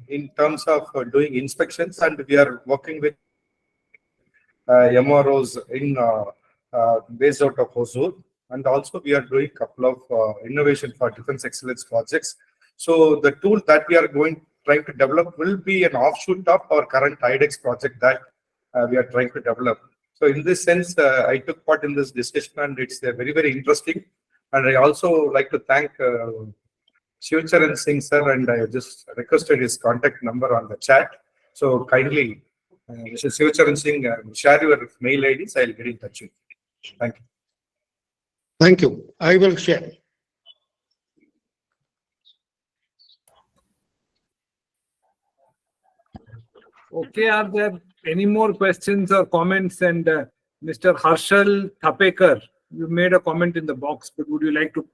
in terms of doing inspections. And we are working with MROs in based out of Hosur. And also we are doing a couple of innovation for defense excellence projects. So the tool that we are trying to develop will be an offshoot of our current IDEX project that we are trying to develop. So in this sense, I took part in this discussion and it's very, very interesting. And I also like to thank Shivcharan Singh sir, and I just requested his contact number on the chat. So kindly, Mr. Shivcharan Singh, share your mail IDs. I'll get in touch with you. Thank you. Thank you. I will share. Okay, are there any more questions or comments? And Mr. Harshal Thapekar, you made a comment in the box, but would you like to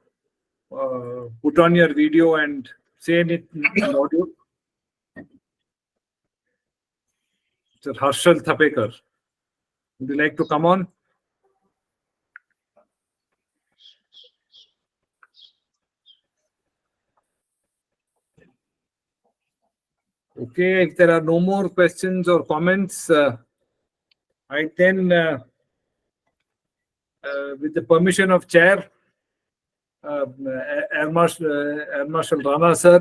put on your video and say it in audio? Mr. Harshal Thapekar, would you like to come on? Okay, if there are no more questions or comments, I then, with the permission of Chair, Air Marshal Rana sir,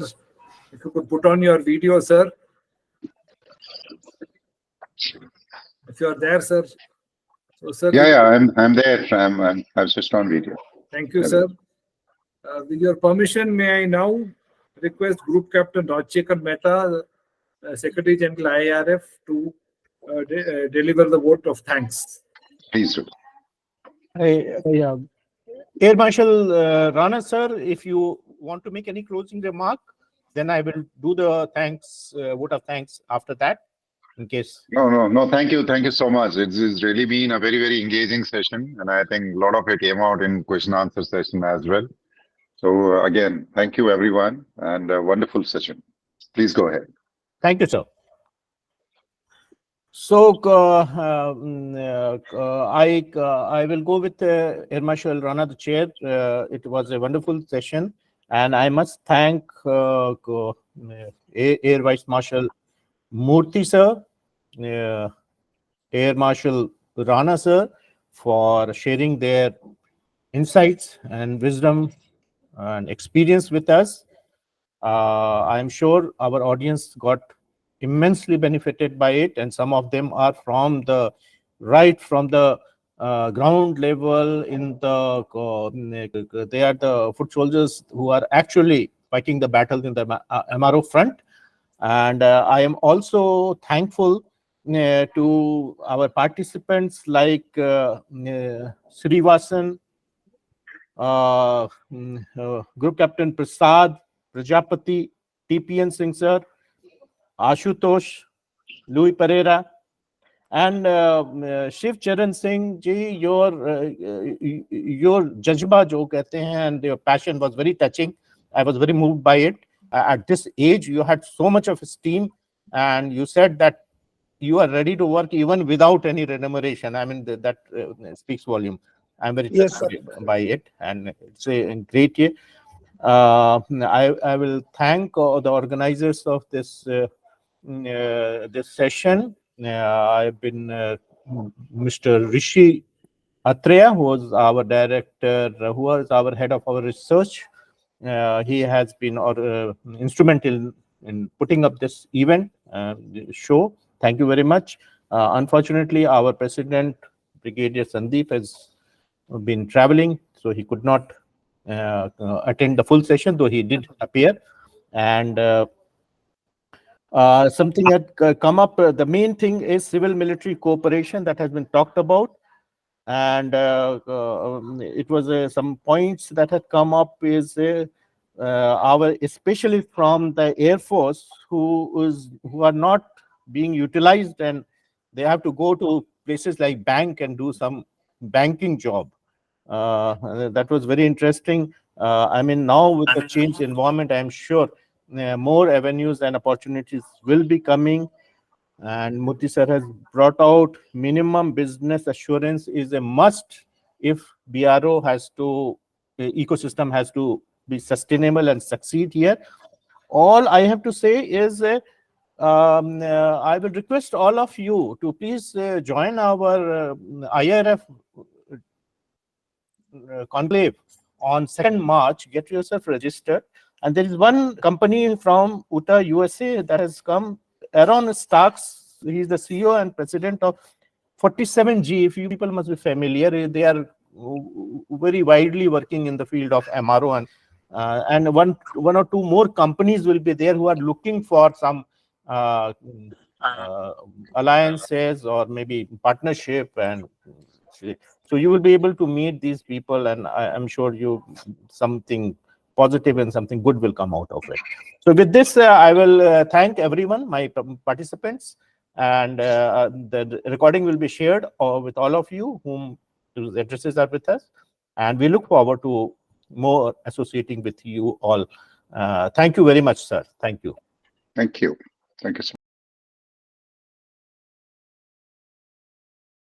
if you could put on your video, sir. If you are there, sir. So, sir. Yeah, I'm there. I've switched on video. Thank you, sir. With your permission, may I now request Group Captain Rajshekar Mehta, Secretary General IIRF, to deliver the vote of thanks. Please do. Air Marshal Rana sir, if you want to make any closing remark, then I will do the thanks, vote of thanks after that, in case. No. Thank you so much. It's really been a very, very engaging session, and I think a lot of it came out in question answer session as well. So again, thank you everyone, and a wonderful session. Please go ahead. Thank you, sir. So I will go with Air Marshal Rana, the chair. It was a wonderful session, and I must thank Air Vice Marshal Murthy sir, Air Marshal Rana sir, for sharing their insights and wisdom and experience with us. I am sure our audience got immensely benefited by it, and some of them are from the ground level in the they are the foot soldiers who are actually fighting the battles in the MRO front. And I am also thankful to our participants like Srivasan, Group Captain Prasad, Prajapati, TPN Singh sir, Ashutosh, Louis Pereira, and Shiv Charan Singh ji, your jazba jo kehte hain, and your passion was very touching. I was very moved by it. At this age, you had so much of esteem, and you said that you are ready to work even without any remuneration. I mean, that speaks volume. I'm very touched by it, and it's a great year. I will thank the organizers of this this session. I've been Mr. Rishi Atreya, who was our director, who was our head of our research. He has been instrumental in putting up this event show. Thank you very much. Unfortunately, our president, Brigadier Sandeep, has been traveling, so he could not attend the full session, though he did appear. And something had come up. The main thing is civil-military cooperation that has been talked about. And it was some points that had come up is especially from the Air Force, who are not being utilized, and they have to go to places like bank and do some banking job. That was very interesting. I mean, now with the changed environment, I'm sure more avenues and opportunities will be coming. And Murthy sir has brought out minimum business assurance is a must if BRO has to, ecosystem has to be sustainable and succeed here. All I have to say is I will request all of you to please join our IIRF conclave on 2nd March. Get yourself registered. And there is one company from Utah, USA that has come, Aaron Starks. He's the CEO and president of 47G. If you people must be familiar, they are very widely working in the field of MRO, and one or two more companies will be there who are looking for some alliances or maybe partnership, and so you will be able to meet these people, and I'm sure something positive and something good will come out of it. So with this, I will thank everyone, my participants, and the recording will be shared with all of you whom whose addresses are with us, and we look forward to more associating with you all. Thank you very much, sir. Thank you. Thank you. Thank you so much.